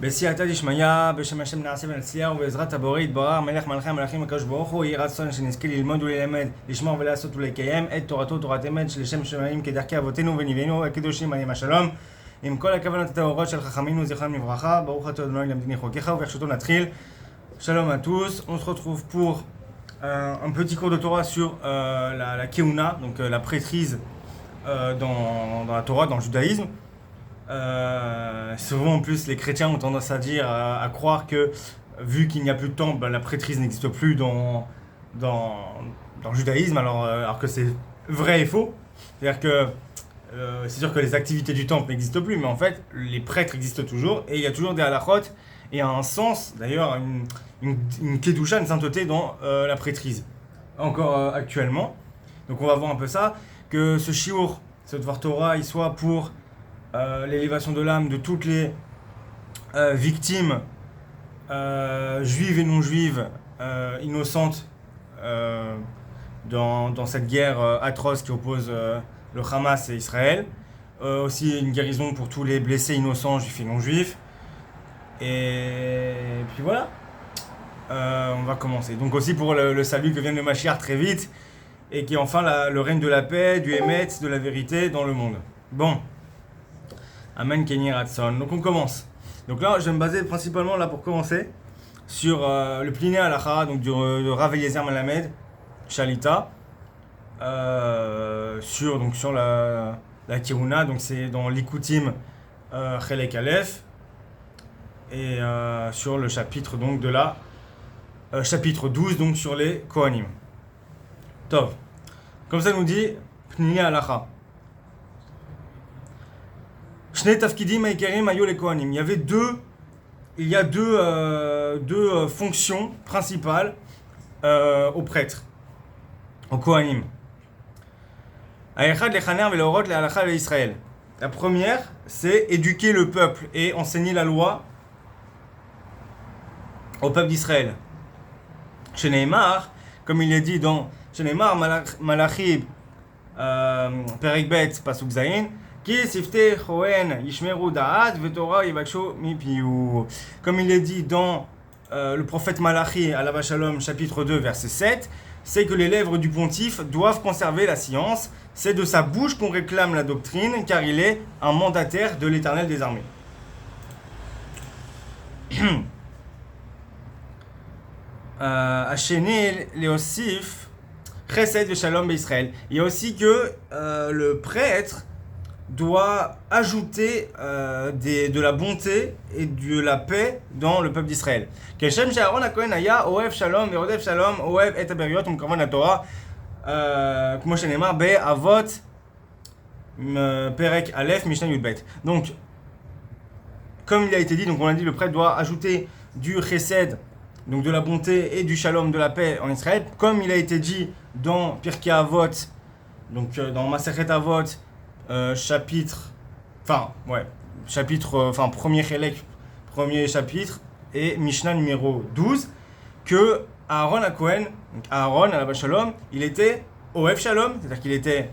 בסייעתא דשמיא, בשם השם נעשה ונצליח, ובעזרת הבורא יתברך, מלך מלכי המלכים הקדוש ברוך הוא, יהי רצון שנזכה ללמוד וללמד, לשמור ולעשות ולקיים את תורתו תורת אמת, שלשם שמיים כדרכי אבותינו וניבינו הקדושים עליהם השלום, עם כל הכוונות הטהורות של חכמינו זכרם לברכה. ברוך אתה ה' למדיני חוקיך וברכתו natchil. Shalom à tous, on se retrouve pour un petit cours de Torah sur la Keuna, donc la prêtrise dans la Torah, dans le judaïsme. Souvent en plus les chrétiens ont tendance à dire, à croire que vu qu'il n'y a plus de temple, la prêtrise n'existe plus dans le judaïsme, alors que c'est vrai et faux. C'est-à-dire que c'est sûr que les activités du temple n'existent plus, mais en fait les prêtres existent toujours et il y a toujours des halachot et un sens, d'ailleurs une kedusha, une sainteté dans la prêtrise, encore actuellement. Donc on va voir un peu ça, que ce shiur, ce Dvar Torah, il soit pour l'élévation de l'âme de toutes les victimes juives et non juives, innocentes dans cette guerre atroce qui oppose le Hamas et Israël. Aussi une guérison pour tous les blessés innocents juifs et non juifs. Et puis voilà, on va commencer. Donc aussi pour le salut que vient le Mashiach très vite et qui est enfin le règne de la paix, du Emet, de la vérité dans le monde. Bon. Amen Kenny Ratson. Donc on commence. Donc là, je vais me baser principalement là pour commencer sur le Pliné Halacha, donc de Rav Eliezer Melamed Shalita, sur la Keuna, donc c'est dans l'Ikutim Chelek Aleph, et sur le chapitre donc de la chapitre 12, donc sur les Kohanim. Tov. Comme ça nous dit Pliné Halacha. Il y a deux fonctions principales aux prêtres, aux Kohanim. La première, c'est éduquer le peuple et enseigner la loi au peuple d'Israël. Chez Neymar, comme il est dit dans Chez Neymar, Malachim, Perek Bet, Pasuk Zayin, comme il est dit dans le prophète Malachi, Alav Shalom, chapitre 2, verset 7, c'est que les lèvres du pontife doivent conserver la science. C'est de sa bouche qu'on réclame la doctrine, car il est un mandataire de l'Éternel des armées. Hachéné Léosif, Chesed Shalom Israël. Il y a aussi que le prêtre doit ajouter de la bonté et de la paix dans le peuple d'Israël. Keshem Sharon HaKohen Haya Ohev Shalom Ve'odev Shalom Ohev Et HaBeriot Umkavan HaTorah Kmo Shenemar Be'avot Perek Aleph Mishnah Yudbet. Donc, comme il a été dit, donc on a dit le prêtre doit ajouter du chesed, donc de la bonté et du shalom, de la paix en Israël, comme il a été dit dans Pirkei Avot, donc dans Masechet Avot, premier Chelek, premier chapitre, et Mishnah numéro 12, que Aaron HaKohen, Aaron, Alav Shalom, il était Ohev Shalom, c'est-à-dire qu'il était,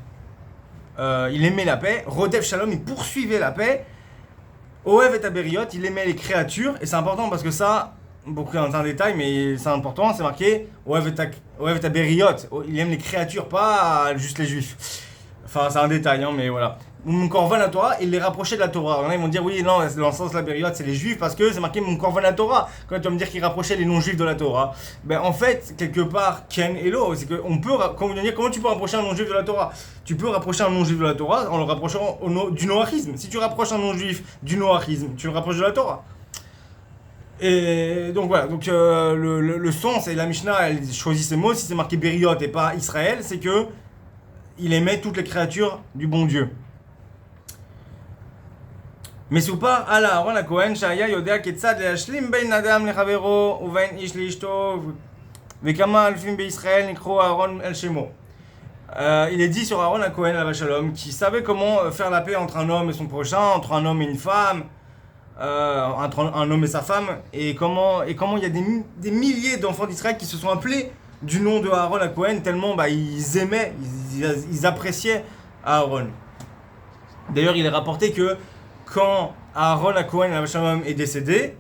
il aimait la paix, Rodev Shalom, il poursuivait la paix, Ohev Et HaBeriot, il aimait les créatures, et c'est important parce que ça, beaucoup dans un détail, mais c'est important, c'est marqué Ohev Et HaBeriot, il aime les créatures, pas juste les juifs. Enfin, c'est un détail, hein, mais voilà. Mon korban la Torah, il les rapprochait de la Torah. Alors là, ils vont dire, oui, non, dans le sens de la période, c'est les juifs, parce que c'est marqué mon korban la Torah. Quand tu vas me dire qu'il rapprochait les non-juifs de la Torah, ben en fait, quelque part, Ken et Lo, c'est qu'on peut, comment tu peux rapprocher un non-juif de la Torah? Tu peux rapprocher un non-juif de la Torah en le rapprochant du noachisme. Si tu rapproches un non-juif du noachisme, tu le rapproches de la Torah. Et donc voilà, donc le sens, et la Mishnah, elle choisit ses mots, si c'est marqué Beriot et pas Israël, c'est que il aimait toutes les créatures du bon Dieu. מסופר על אהרון הכהן שהיה יודע כיצד להשלים בין אדם לחברו ובין איש לאשתו וכמה אלפים בישראל נקראו אהרון אל שמו. Il est dit sur Aaron HaKohen Alav Shalom qui savait comment faire la paix entre un homme et son prochain, entre un homme et une femme, entre un homme et sa femme, et comment il y a des milliers d'enfants d'Israël qui se sont appelés du nom de Aaron HaKohen tellement ils aimaient, ils appréciaient Aaron. D'ailleurs, il est rapporté que quand Aaron à Cohen à Shalom est décédé,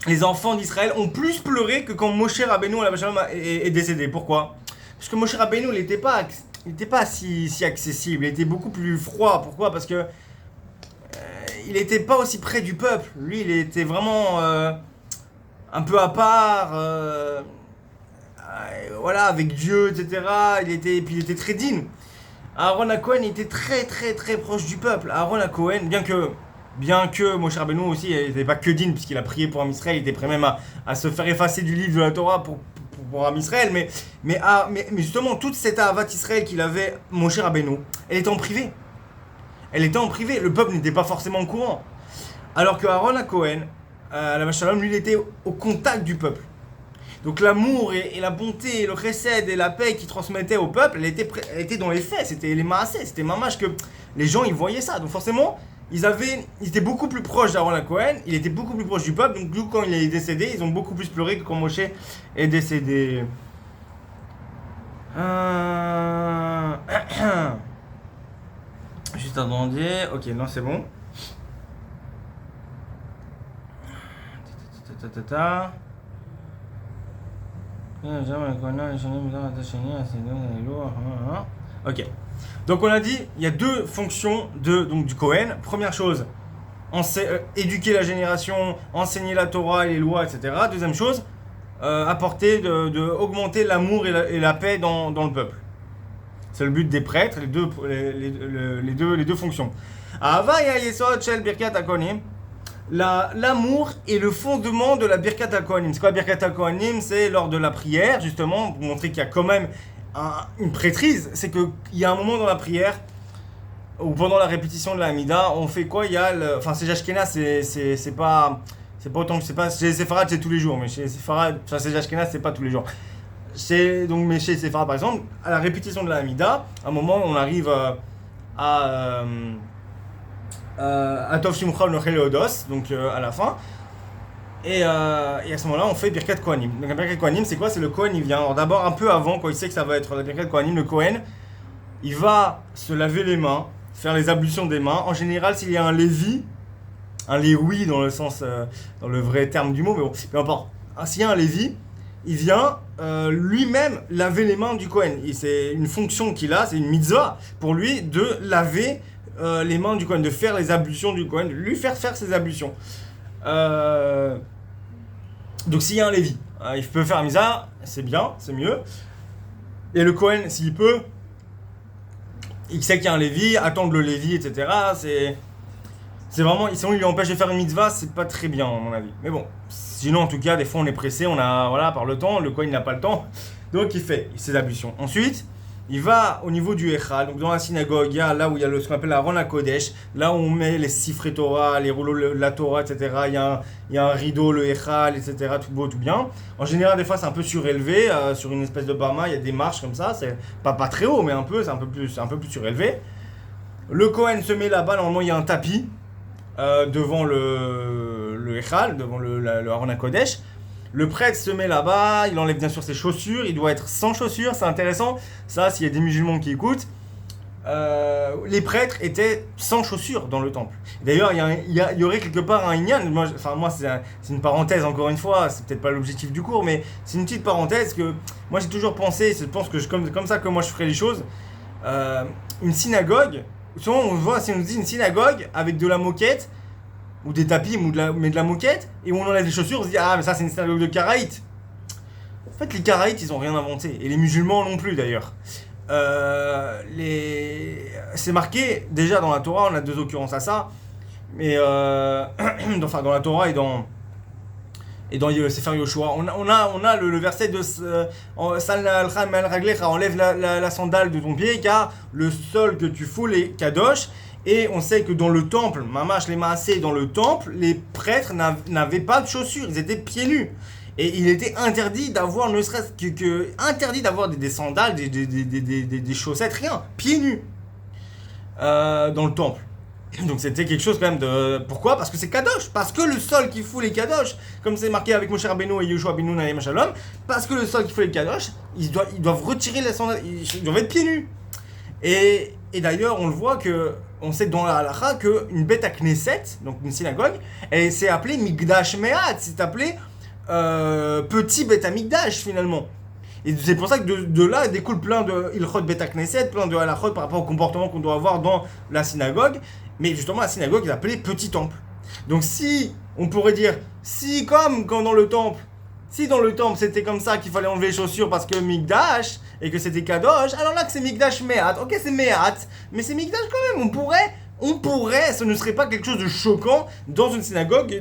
les enfants d'Israël ont plus pleuré que quand Moshe Rabbeinu à Shalom est décédé. Pourquoi? Parce que Moshe Rabbeinu, il n'était pas si accessible, il était beaucoup plus froid. Pourquoi? Parce que il n'était pas aussi près du peuple. Lui, il était vraiment un peu à part, voilà, avec Dieu, etc. Puis il était très digne. Aaron à Cohen était très très très proche du peuple. Aaron à Cohen, bien que Moshe Rabbeinu aussi, il n'était pas que digne, puisqu'il a prié pour Am Israël, il était prêt même à se faire effacer du livre de la Torah pour Am Israël, mais justement, toute cette Ahavat Israël qu'il avait, Moshe Rabbeinu, elle était en privé. Le peuple n'était pas forcément au courant. Alors que Aaron à Cohen, la Shalom, lui, il était au contact du peuple. Donc l'amour et la bonté, et le chesed et la paix qu'il transmettait au peuple, elle était dans les faits, c'était les maaseh, c'était mamash que les gens ils voyaient ça. Donc forcément, ils étaient beaucoup plus proches d'Aaron à Cohen, il était beaucoup plus proche du peuple, donc du coup quand il est décédé, ils ont beaucoup plus pleuré que quand Moshe est décédé. Juste attendez, ok, non c'est bon. Ok. Donc on a dit, il y a deux fonctions du Kohen. Première chose, éduquer la génération, enseigner la Torah et les lois, etc. Deuxième chose, apporter, augmenter l'amour et la paix dans le peuple. C'est le but des prêtres, les deux fonctions. Avaya Yesod Shel Birkat HaKohanim. L'amour est le fondement de la Birkat HaKohanim. C'est quoi la Birkat HaKohanim? C'est lors de la prière, justement, pour montrer qu'il y a quand même une prêtrise. C'est qu'il y a un moment dans la prière, ou pendant la répétition de la Hamida, on fait quoi? Il y a c'est Ashkenaz, c'est pas autant que c'est pas. Chez les Séfarades, c'est tous les jours, mais chez les Séfarades, c'est Ashkenaz, c'est pas tous les jours. Mais chez les Séfarades, par exemple, à la répétition de la Hamida, à un moment, on arrive à Tov Shimcha Nochel Odos, donc à la fin. Et à ce moment-là, on fait Birkat Kohanim. Donc la Birkat Kohanim, c'est quoi? C'est le Kohen, il vient. Alors d'abord, un peu avant, quand il sait que ça va être la Birkat Kohanim, le Kohen, il va se laver les mains, faire les ablutions des mains. En général, s'il y a un Lévi, dans le sens, dans le vrai terme du mot, mais bon, peu importe. S'il y a un Lévi, il vient lui-même laver les mains du Kohen. C'est une fonction qu'il a, c'est une mitzvah pour lui de laver les mains du Kohen, de faire les ablutions du Kohen, de lui faire ses ablutions. Donc s'il y a un Lévi, il peut faire Misa, c'est bien, c'est mieux. Et le Kohen, s'il peut, il sait qu'il y a un Lévi, attendre le Lévi, etc. C'est vraiment, sinon il lui empêche de faire une mitzvah, c'est pas très bien à mon avis. Mais bon, sinon en tout cas, des fois on est pressé, par le temps, le Kohen n'a pas le temps, donc il fait ses ablutions. Ensuite, il va au niveau du Echal, donc dans la synagogue, il y a là où il y a ce qu'on appelle la Aron HaKodesh, là où on met les sifrei Torah, les rouleaux de la Torah, etc. Il y a un rideau, le Echal, etc. Tout beau, tout bien. En général, des fois, c'est un peu surélevé, sur une espèce de bama, il y a des marches comme ça, c'est pas très haut, mais c'est un peu plus surélevé. Le Kohen se met là-bas, normalement, il y a un tapis devant le Echal, devant le Aron HaKodesh. Le prêtre se met là-bas, il enlève bien sûr ses chaussures, il doit être sans chaussures, c'est intéressant. Ça, s'il y a des musulmans qui écoutent, les prêtres étaient sans chaussures dans le temple. D'ailleurs, il y aurait quelque part un inyan, moi c'est une parenthèse encore une fois, c'est peut-être pas l'objectif du cours, mais c'est une petite parenthèse que moi j'ai toujours pensé, je pense que comme ça que moi je ferais les choses. Une synagogue, souvent on voit, si on nous dit une synagogue avec de la moquette, ou des tapis, mais de la moquette, et où on enlève les chaussures, on se dit ah mais ça c'est une synagogue de Karaïtes. En fait les Karaïtes ils ont rien inventé, et les musulmans non plus d'ailleurs. C'est marqué déjà dans la Torah, on a deux occurrences à ça, mais dans la Torah et dans le Sefer Yoshua, on a le verset de enlève la sandale de ton pied car le sol que tu foules est kadosh. Et on sait que dans le temple, mamash les maaseh, dans le temple, les prêtres n'avaient pas de chaussures, ils étaient pieds nus. Et il était interdit d'avoir, ne serait-ce interdit d'avoir des sandales, des chaussettes, rien, pieds nus, dans le temple. Donc c'était quelque chose quand même de... Pourquoi? Parce que c'est kadosh, parce que le sol qui fout les kadosh, comme c'est marqué avec Moshe Rabbeinu et Yehoshua ben Nun alayhim shalom, parce que le sol qui fout les kadosh, ils doivent retirer les sandales, ils doivent être pieds nus. Et Et d'ailleurs, on le voit on sait dans la halakha qu'une bête à Knesset, donc une synagogue, elle s'est appelée Mikdash Me'at, c'est appelé petit bête à Mikdash finalement. Et c'est pour ça que de là découle plein de ilchot bête à Knesset, plein de halachot par rapport au comportement qu'on doit avoir dans la synagogue. Mais justement, la synagogue est appelée petit temple. Donc si, on pourrait dire, si comme quand dans le temple c'était comme ça qu'il fallait enlever les chaussures parce que Mikdash et que c'était Kadosh, alors là que c'est Mikdash Me'at, ok c'est Me'at, mais c'est Mikdash quand même, on pourrait, ce ne serait pas quelque chose de choquant dans une synagogue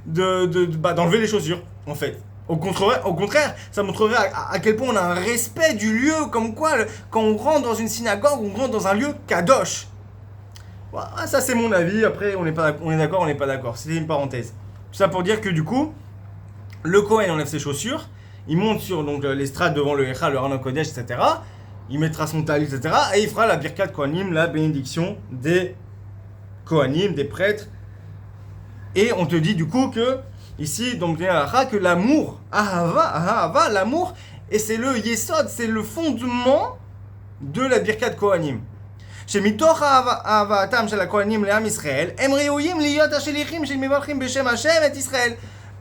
d'enlever les chaussures, en fait. Au contraire, ça montrerait à quel point on a un respect du lieu, comme quoi quand on rentre dans une synagogue, on rentre dans un lieu Kadosh. Voilà, ça c'est mon avis, après on est d'accord, on n'est pas d'accord, c'était une parenthèse. Tout ça pour dire que du coup, le Kohen enlève ses chaussures, il monte sur donc, l'estrade devant le Echal, le Aron Kodesh, etc. Il mettra son talit, etc. Et il fera la Birkat Kohanim, la bénédiction des Kohanim, des prêtres. Et on te dit du coup que, ici, donc, que l'amour, Ahava, l'amour, et c'est le Yesod, c'est le fondement de la Birkat Kohanim. שמתוך אהבתם של הכהנים לעם ישראל, הם ראויים להיות השליחים שמברכים בשם השם את ישראל.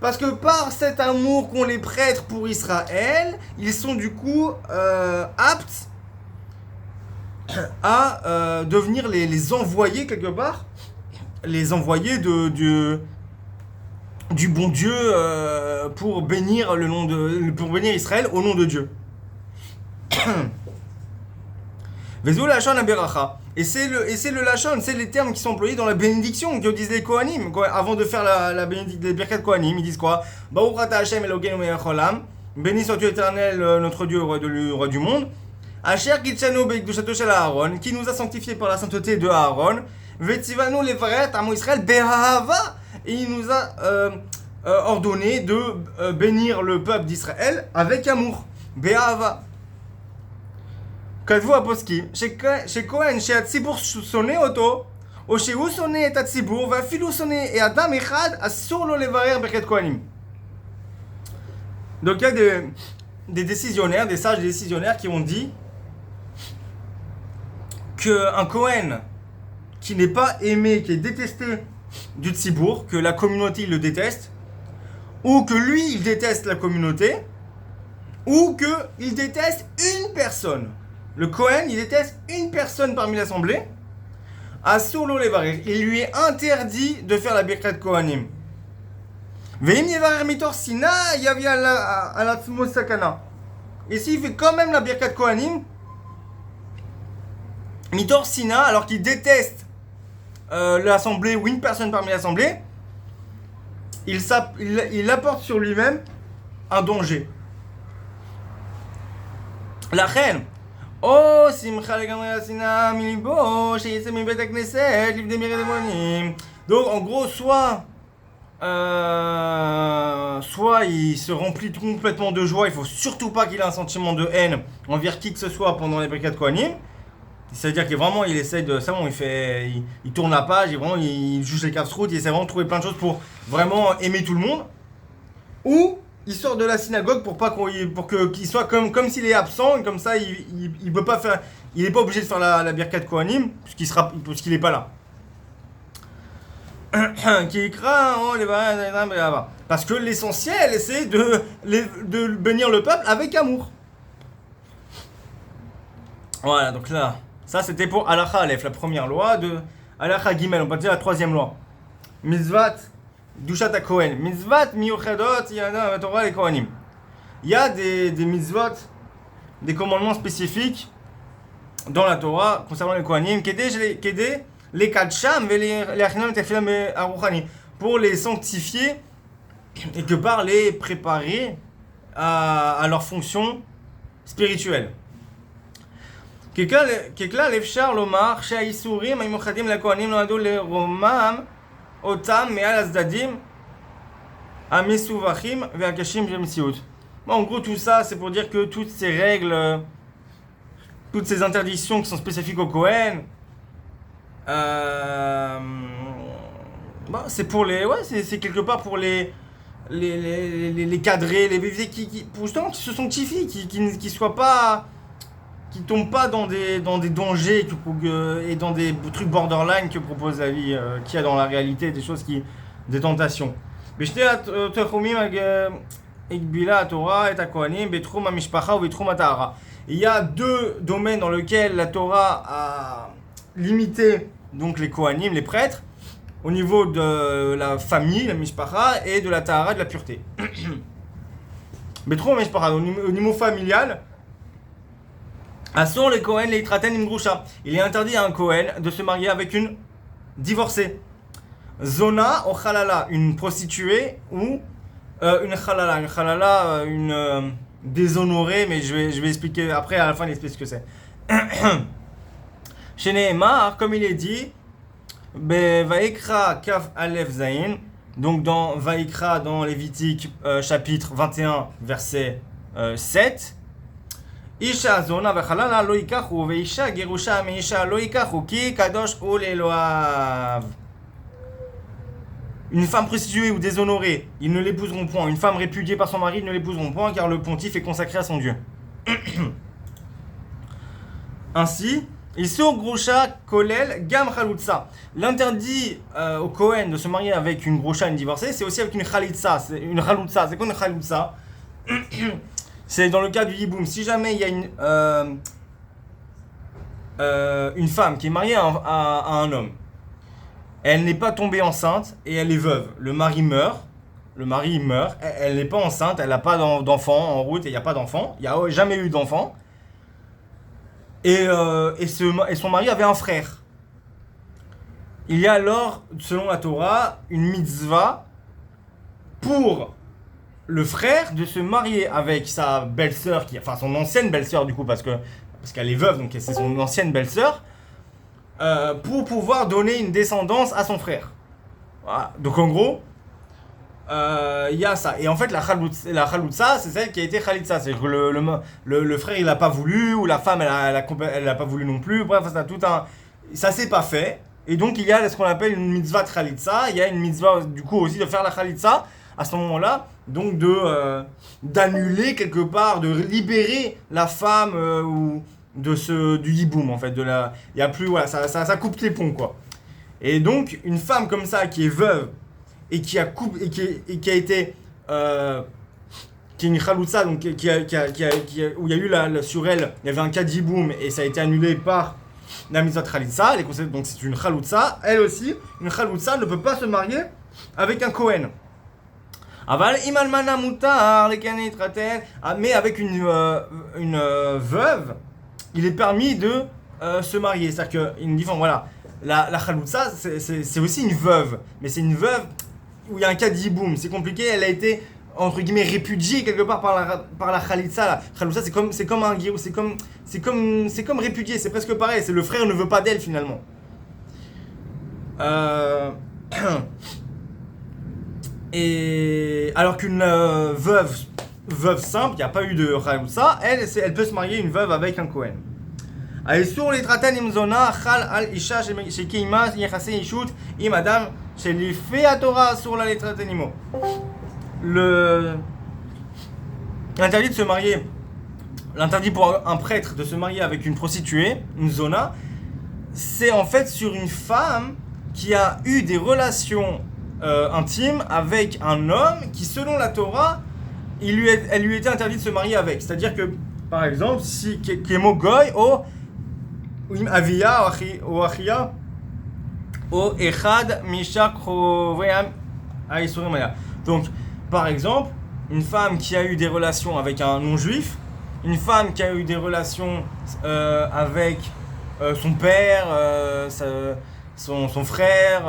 Parce que par cet amour qu'ont les prêtres pour Israël, ils sont du coup aptes à devenir les envoyés quelque part, les envoyés du bon Dieu pour bénir Israël au nom de Dieu. Vezou lachon aberacha. Et c'est le lachon, c'est les termes qui sont employés dans la bénédiction que disent les Kohanim. Avant de faire la bénédiction des Birkat Kohanim, ils disent quoi? Baruch ata Hashem Elokeinu melech haolam. Béni sois-tu éternel, notre Dieu, roi du monde. Asher kitshanu bekedushato shel Aaron, qui nous a sanctifiés par la sainteté de Aaron. Vetzivanu levaret amo Israël behahava. Et il nous a ordonné de bénir le peuple d'Israël avec amour. Behahava. כתבו הפוסקים שכהן שהציבור שונא אותו או שהוא שונא את הציבור ואפילו שונא אדם אחד אסור לו לברר ברכת כהנים. Donc il y a des décisionnaires, des sages décisionnaires qui ont dit qu'un Kohen qui n'est pas aimé, qui est détesté du Tzibour, que la communauté le déteste, ou que lui il déteste la communauté, ou qu'il déteste une personne. Le Kohen, il déteste une personne parmi l'assemblée. Asur lo levarer. Il lui est interdit de faire la Birkat Kohanim. Veim yevarer mitor sina yavi alatzmo sakana. Et s'il fait quand même la Birkat Kohanim, mitor sina, alors qu'il déteste l'assemblée ou une personne parmi l'assemblée, il apporte sur lui-même un danger. La reine. Oh, simcha legamri asina milibo, sheyetse mi bet hakneset, livde mire demonim. Donc, en gros, soit il se remplit complètement de joie, il faut surtout pas qu'il ait un sentiment de haine envers qui que ce soit pendant les Birkat Kohanim. C'est-à-dire qu'il vraiment, il essaye de. C'est bon, il tourne la page, il juge les casse-routes, il essaie vraiment de trouver plein de choses pour vraiment aimer tout le monde. Ou il sort de la synagogue pour qu'il soit comme s'il est absent, et comme ça il peut pas faire, il est pas obligé de faire la Birkat Kohanim puisqu'il est pas là. Parce que l'essentiel c'est de bénir le peuple avec amour. Voilà, donc là, ça c'était pour Halacha Aleph, la première loi de Halacha Gimel, on va dire la troisième loi. Mitzvat Dushat HaKohen. Mitzvat miyuchadot yana Torah les Kohanim. Il y a des mitzvot, des commandements spécifiques dans la Torah concernant les Kohanim, kedé les kadsham et les achinam tefilam aruchani, pour les sanctifier et que par les préparer à leur fonction spirituelle. ככלל אפשר לומר שהאיסורים המיוחדים לכהנים נועדו לרומם אותם מעל הצדדים המסובכים והקשים של המציאות. Bon, en gros, tout ça, c'est pour dire que toutes ces règles, toutes ces interdictions qui sont spécifiques au Kohen, bon, c'est pour les, ouais, c'est quelque part pour les cadrer, pour justement qu'ils se sanctifient, qu'ils soient pas qui tombent pas dans des dangers et dans des trucs borderline que propose la vie, qu'il y a dans la réalité, des tentations. בשתי התחומים הגבילה התורה את הכהנים בתחום המשפחה ובתחום הטהרה. Il y a deux domaines dans lesquels la Torah a limité donc les kohanim, les prêtres, au niveau de la famille, la mishpacha, et de la tahara, de la pureté. בתחום המשפחה, au niveau familial, Asur les Kohen les Itraten im Grusha. Il est interdit à un Kohen de se marier avec une divorcée. Zona ou Khalala, une prostituée ou une Khalala. Une Khalala, une déshonorée, mais je vais expliquer après, à la fin, il explique ce que c'est. Chez Nehemar, comme il est dit, Vaikra Kaf Alef Zain, donc dans Vaikra, dans Lévitique, chapitre 21, verset 7. Isha zona vechalala lo yikachu veisha gerusha meisha lo yikachu ki kadosh hu le'Elohav. Une femme prostituée ou déshonorée, ils ne l'épouseront point. Une femme répudiée par son mari, ils ne l'épouseront point, car le pontife est consacré à son Dieu. Ainsi, Isur grusha kolel gam chalutza. L'interdit au Kohen de se marier avec une grusha, une divorcée, c'est aussi avec une chalitza. Une chalutza, c'est quoi une chalutza? C'est dans le cas du yiboum. Si jamais il y a une femme qui est mariée à un homme, elle n'est pas tombée enceinte et elle est veuve. Le mari meurt, elle n'est pas enceinte, elle n'a pas d'enfant en route et il n'y a pas d'enfant, il n'y a jamais eu d'enfant. Et son mari avait un frère. Il y a alors, selon la Torah, une mitzvah pour le frère de se marier avec sa belle-sœur, enfin son ancienne belle-sœur du coup, parce qu'elle est veuve, donc c'est son ancienne belle-sœur, pour pouvoir donner une descendance à son frère. Voilà. Donc en gros, il y a ça. Et en fait, la chaloutza, c'est celle qui a été chalitza. C'est que le frère, il n'a pas voulu, ou la femme, elle n'a pas voulu non plus. Bref, ça s'est pas fait. Et donc, il y a ce qu'on appelle une mitzvah de chalitza. Il y a une mitzvah, du coup, aussi de faire la chalitza à ce moment-là. Donc, d'annuler quelque part, de libérer la femme ou du yiboum, en fait. Il y a plus, voilà, ça coupe les ponts, quoi. Et donc, une femme comme ça, qui est veuve, et qui a été qui est une chaloutza, donc où il y a eu sur elle, il y avait un cas d'yiboum et ça a été annulé par la mitzvah chalitza, donc c'est une chaloutza. Elle aussi, une chaloutza ne peut pas se marier avec un Kohen. Mais avec une veuve, il est permis de se marier. C'est-à-dire qu'il dit, voilà, la chaloutza, c'est aussi une veuve, mais c'est une veuve où il y a un cas d'yiboum, c'est compliqué, elle a été entre guillemets répudiée quelque part par la chalitza. La chalitza, c'est comme répudié, c'est presque pareil, c'est le frère ne veut pas d'elle finalement. Et alors qu'une veuve simple, il n'y a pas eu de chalitza, elle peut se marier une veuve avec un Kohen. האיסור להתחתן עם זונה חל על אישה שקיימה יחסי אישות עם אדם שלפי התורה אסור לה להתחתן עמו. L'interdit de se marier, l'interdit pour un prêtre de se marier avec une prostituée, une zona, c'est en fait sur une femme qui a eu des relations intimes avec un homme qui, selon la Torah, elle lui était interdit de se marier avec. C'est-à-dire que, par exemple, si Kemo Goy ou Avia ou Achia ou Echad Mishak Choveam Aïsurimaya. Donc, par exemple, une femme qui a eu des relations avec un non-juif, une femme qui a eu des relations avec son père, son frère,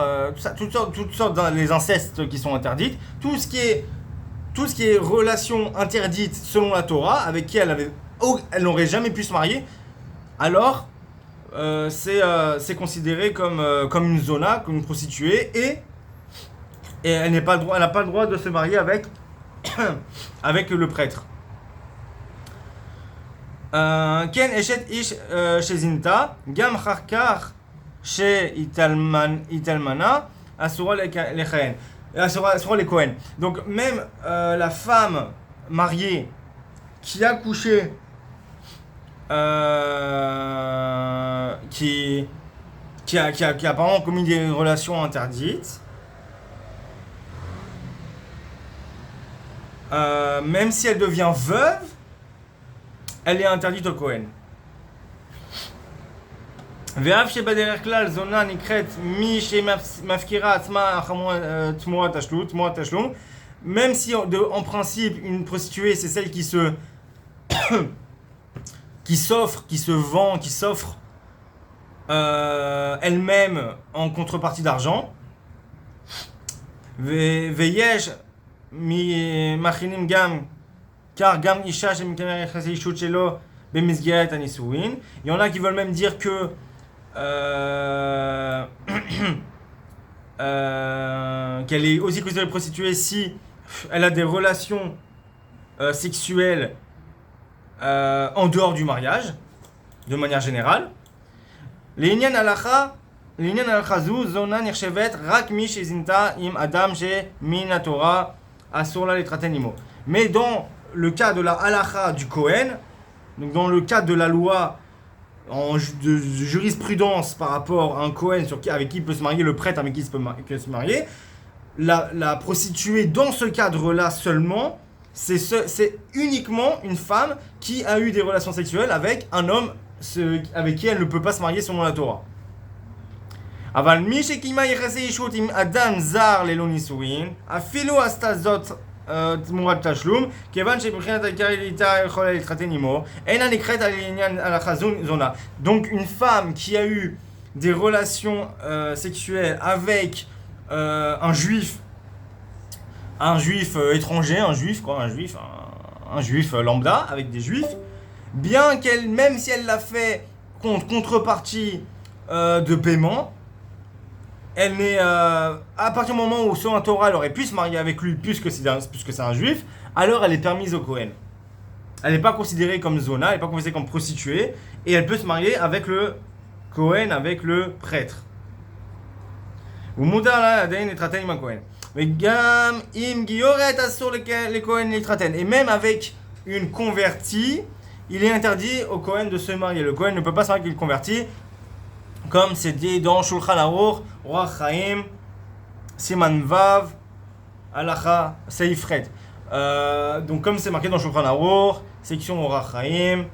toutes sortes les incestes qui sont interdites, tout ce qui est relation interdite selon la Torah, avec qui elle n'aurait jamais pu se marier, alors c'est considéré comme une zona, comme une prostituée, et elle n'a pas le droit de se marier avec le prêtre. Ken eshet ish shezinta gam charkar she italmana asura les Kohen. Donc même la femme mariée qui a couché qui a apparemment commis des relations interdites, même si elle devient veuve, elle est interdite au Kohen. ואף שבדרך כלל זונה נקראת מי שמפקירה עצמה תמורת תשלום, même si en principe une prostituée c'est celle qui s'offre, qui se vend, qui s'offre elle-même en contrepartie d'argent. ויש מכינים גם car גם אישה שמקיימת יחסי אישות שלו במסגרת הנישואין. Il y en a qui veulent même dire que qu'elle est aussi considérée prostituée si elle a des relations sexuelles en dehors du mariage, de manière générale. לעניין הלכה זו, זונה נחשבת רק מי שזינתה עם אדם שמן התורה אסור לה להתחתן עמו. Mais dans le cas de la halakha du Kohen, donc dans le cas de la loi de jurisprudence par rapport à un Kohen avec qui il peut se marier, le prêtre avec qui il peut se marier, la prostituée dans ce cadre-là seulement, c'est uniquement une femme qui a eu des relations sexuelles avec un homme avec qui elle ne peut pas se marier selon la Torah. אבל מי שקיימה יחסי אישות עם אדם זר ללא נישואין, אפילו עשתה זאת תמורת תשלום, כיוון שבבחינת העיקר איתה יכולה להתחתן עמו, אינה נקראת על עניין הלכה זונה. Donc une femme qui a eu des relations sexuelles avec un juif étranger, un juif lambda, avec des juifs, bien qu'elle, même si elle l'a fait contre contrepartie de paiement, elle n'est à partir du moment où selon la Torah elle aurait pu se marier avec lui puisque c'est un juif, alors elle est permise au Kohen. Elle n'est pas considérée comme zona, elle n'est pas considérée comme prostituée et elle peut se marier avec le Kohen, avec le prêtre. Et même avec une convertie, il est interdit au Kohen de se marier. Le Kohen ne peut pas se marier avec une convertie, comme c'est dit dans Shulchan Aruch, Orach Chaim, Siman Vav, Halacha Seif Red. Donc comme c'est marqué dans Shulchan Aruch, section Orach Chaim.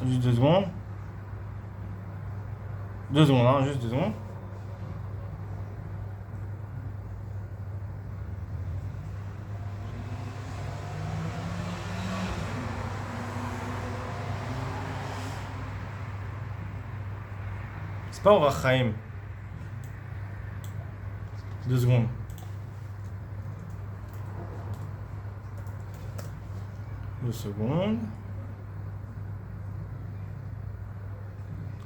Juste 2 secondes. 2 secondes, hein, juste 2 secondes. C'est pas Orach Chaim. 2 secondes.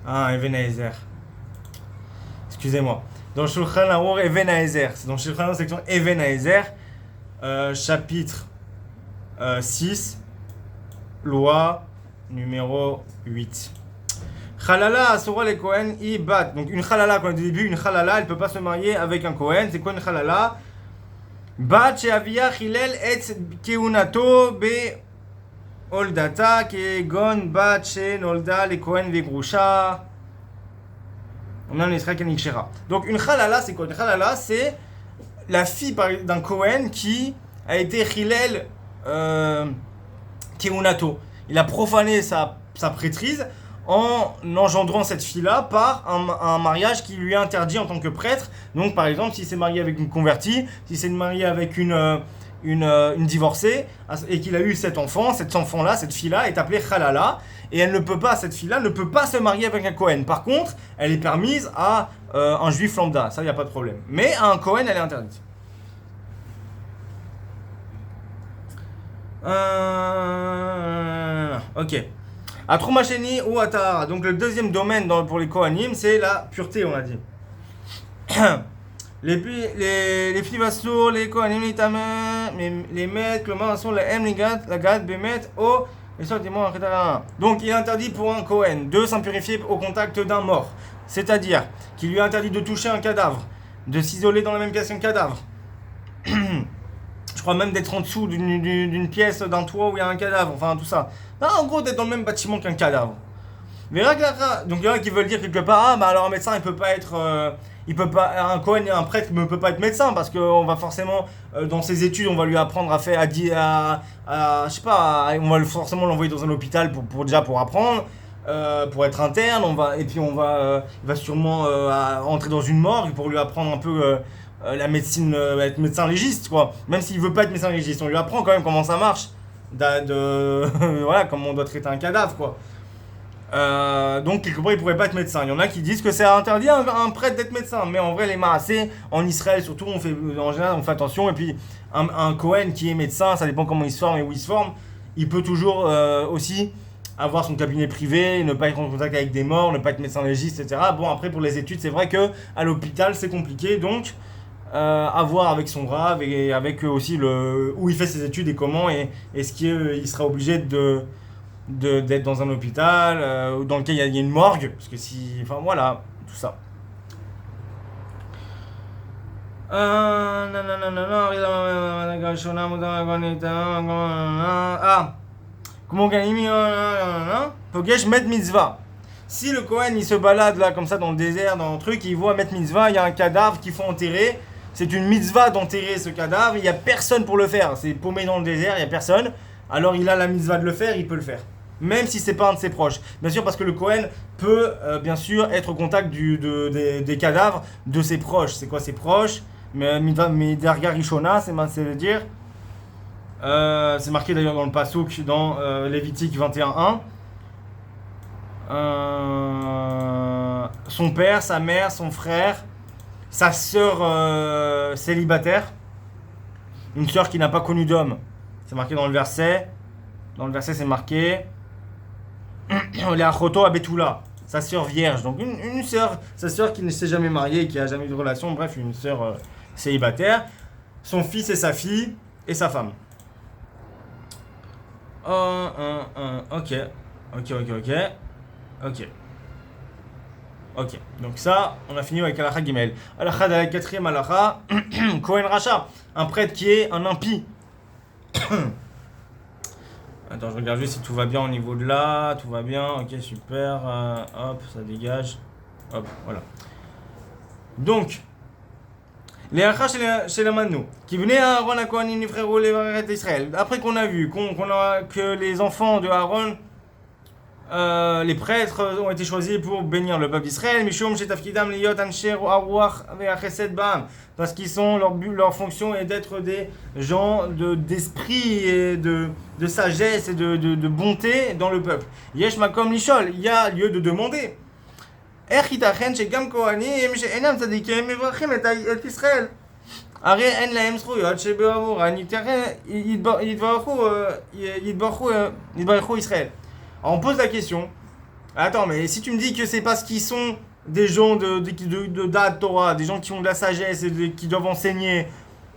Ah, Even Haezer. Excusez-moi. Dans Shulchan Aruch, Even Haezer. C'est dans Shulchan Aruch, section Even Haezer, chapitre 6, loi numéro 8. Chalala asura les Kohen i bat. Donc une chalala, quand on dit au début, une chalala, elle ne peut pas se marier avec un Kohen. C'est quoi une chalala? Bat she'avia chilel et keunato be oldata kegon bat she'nolda le Kohen vegrusha. Donc une chalala, c'est quoi? Une chalala, c'est la fille d'un Kohen qui a été chilel keunato. Il a profané sa prêtrise en engendrant cette fille-là par un mariage qui lui est interdit en tant que prêtre. Donc par exemple, s'il s'est marié avec une convertie, s'il s'est marié avec une divorcée et qu'il a eu cet enfant-là, cette fille-là est appelée Chalala et cette fille-là ne peut pas se marier avec un Kohen. Par contre, elle est permise à un juif lambda, ça il n'y a pas de problème. Mais à un Kohen, elle est interdite. Ok. À Troumacheni ou à Tahara. Donc le deuxième domaine pour les Kohanim, c'est la pureté, on a dit. Les filles vassour, les Kohanim, les maîtres, le maçon, les M, les gâtes, la gâte, bémet, oh, et ça, dis-moi, etc. Donc il est interdit pour un Kohen de s'impurifier au contact d'un mort. C'est-à-dire qu'il lui est interdit de toucher un cadavre, de s'isoler dans la même pièce qu'un cadavre. Je crois même d'être en dessous d'une pièce, d'un toit où il y a un cadavre, enfin tout ça. Non, en gros, d'être dans le même bâtiment qu'un cadavre. Donc il y en a qui veulent dire quelque part, ah bah alors un médecin il peut pas être, il peut pas, un Cohen et un prêtre ne peut pas être médecin parce qu'on va forcément, dans ses études, on va lui apprendre à faire, je sais pas, on va forcément l'envoyer dans un hôpital pour apprendre. Pour être interne, et puis il va sûrement entrer dans une morgue pour lui apprendre un peu la médecine, être médecin légiste, quoi. Même s'il veut pas être médecin légiste, on lui apprend quand même comment ça marche, voilà, comment on doit traiter un cadavre, quoi. Donc quelque part il pourrait pas être médecin. Il y en a qui disent que c'est interdit à un prêtre d'être médecin, mais en vrai les maasés en Israël surtout en général on fait attention. Et puis un Cohen qui est médecin, ça dépend comment il se forme et où il se forme, il peut toujours aussi avoir son cabinet privé, ne pas être en contact avec des morts, ne pas être médecin légiste, etc. Bon, après pour les études c'est vrai que à l'hôpital c'est compliqué, donc à voir avec son grave et avec aussi où il fait ses études et comment, et est-ce qu'il sera obligé d'être dans un hôpital dans lequel il y a une morgue, parce que si, enfin voilà, tout ça. Comment gagner Pogesh met mitzvah. Si le Kohen il se balade là comme ça dans le désert, dans un truc, il voit mettre mitzvah, il y a un cadavre qu'il faut enterrer. C'est une mitzvah d'enterrer ce cadavre, il n'y a personne pour le faire. C'est paumé dans le désert, il n'y a personne. Alors il a la mitzvah de le faire, il peut le faire. Même si c'est pas un de ses proches. Bien sûr, parce que le Kohen peut bien sûr être au contact des cadavres de ses proches. C'est quoi ses proches? Mais Darga Rishona, c'est veut dire. C'est marqué d'ailleurs dans le Passouk, dans Lévitique 21.1. Son père, sa mère, son frère, sa sœur célibataire, une sœur qui n'a pas connu d'homme. C'est marqué dans le verset. Dans le verset, c'est marqué Leachoto Abetula, sa sœur vierge. Donc une sœur, sa sœur qui ne s'est jamais mariée, qui a jamais eu de relation, bref, une sœur célibataire. Son fils et sa fille et sa femme. Ok. Donc ça, on a fini avec Alakha Gimel. Alakha de la quatrième Alakha, Kohen Racha, un prêtre qui est un impie. Attends, je regarde juste si tout va bien au niveau de là. Tout va bien, ok, super. Hop, ça dégage. Hop, voilà. Donc, les Achas chez la Manou, qui venaient à Aaron à Kohanim les frères les d'Israël. Après qu'on a vu que les enfants de Aaron, les prêtres ont été choisis pour bénir le peuple d'Israël, Mishum Shetafkidam Liyot Ansher Aruach Ve'achesed Ba'am, parce qu'ils sont leur fonction est d'être des gens d'esprit et de sagesse et de bonté dans le peuple. Yesh Makom Lishol, il y a lieu de demander. איך ייתכן שגם כהנים שאינם צדיקים מברכים את ישראל? הרי אין להם זכויות שבעבורן יתברכו ישראל. Alors on pose la question. Attends, mais si tu me dis que c'est parce qu'ils sont des gens de date Torah, des gens qui ont de la sagesse et qui doivent enseigner,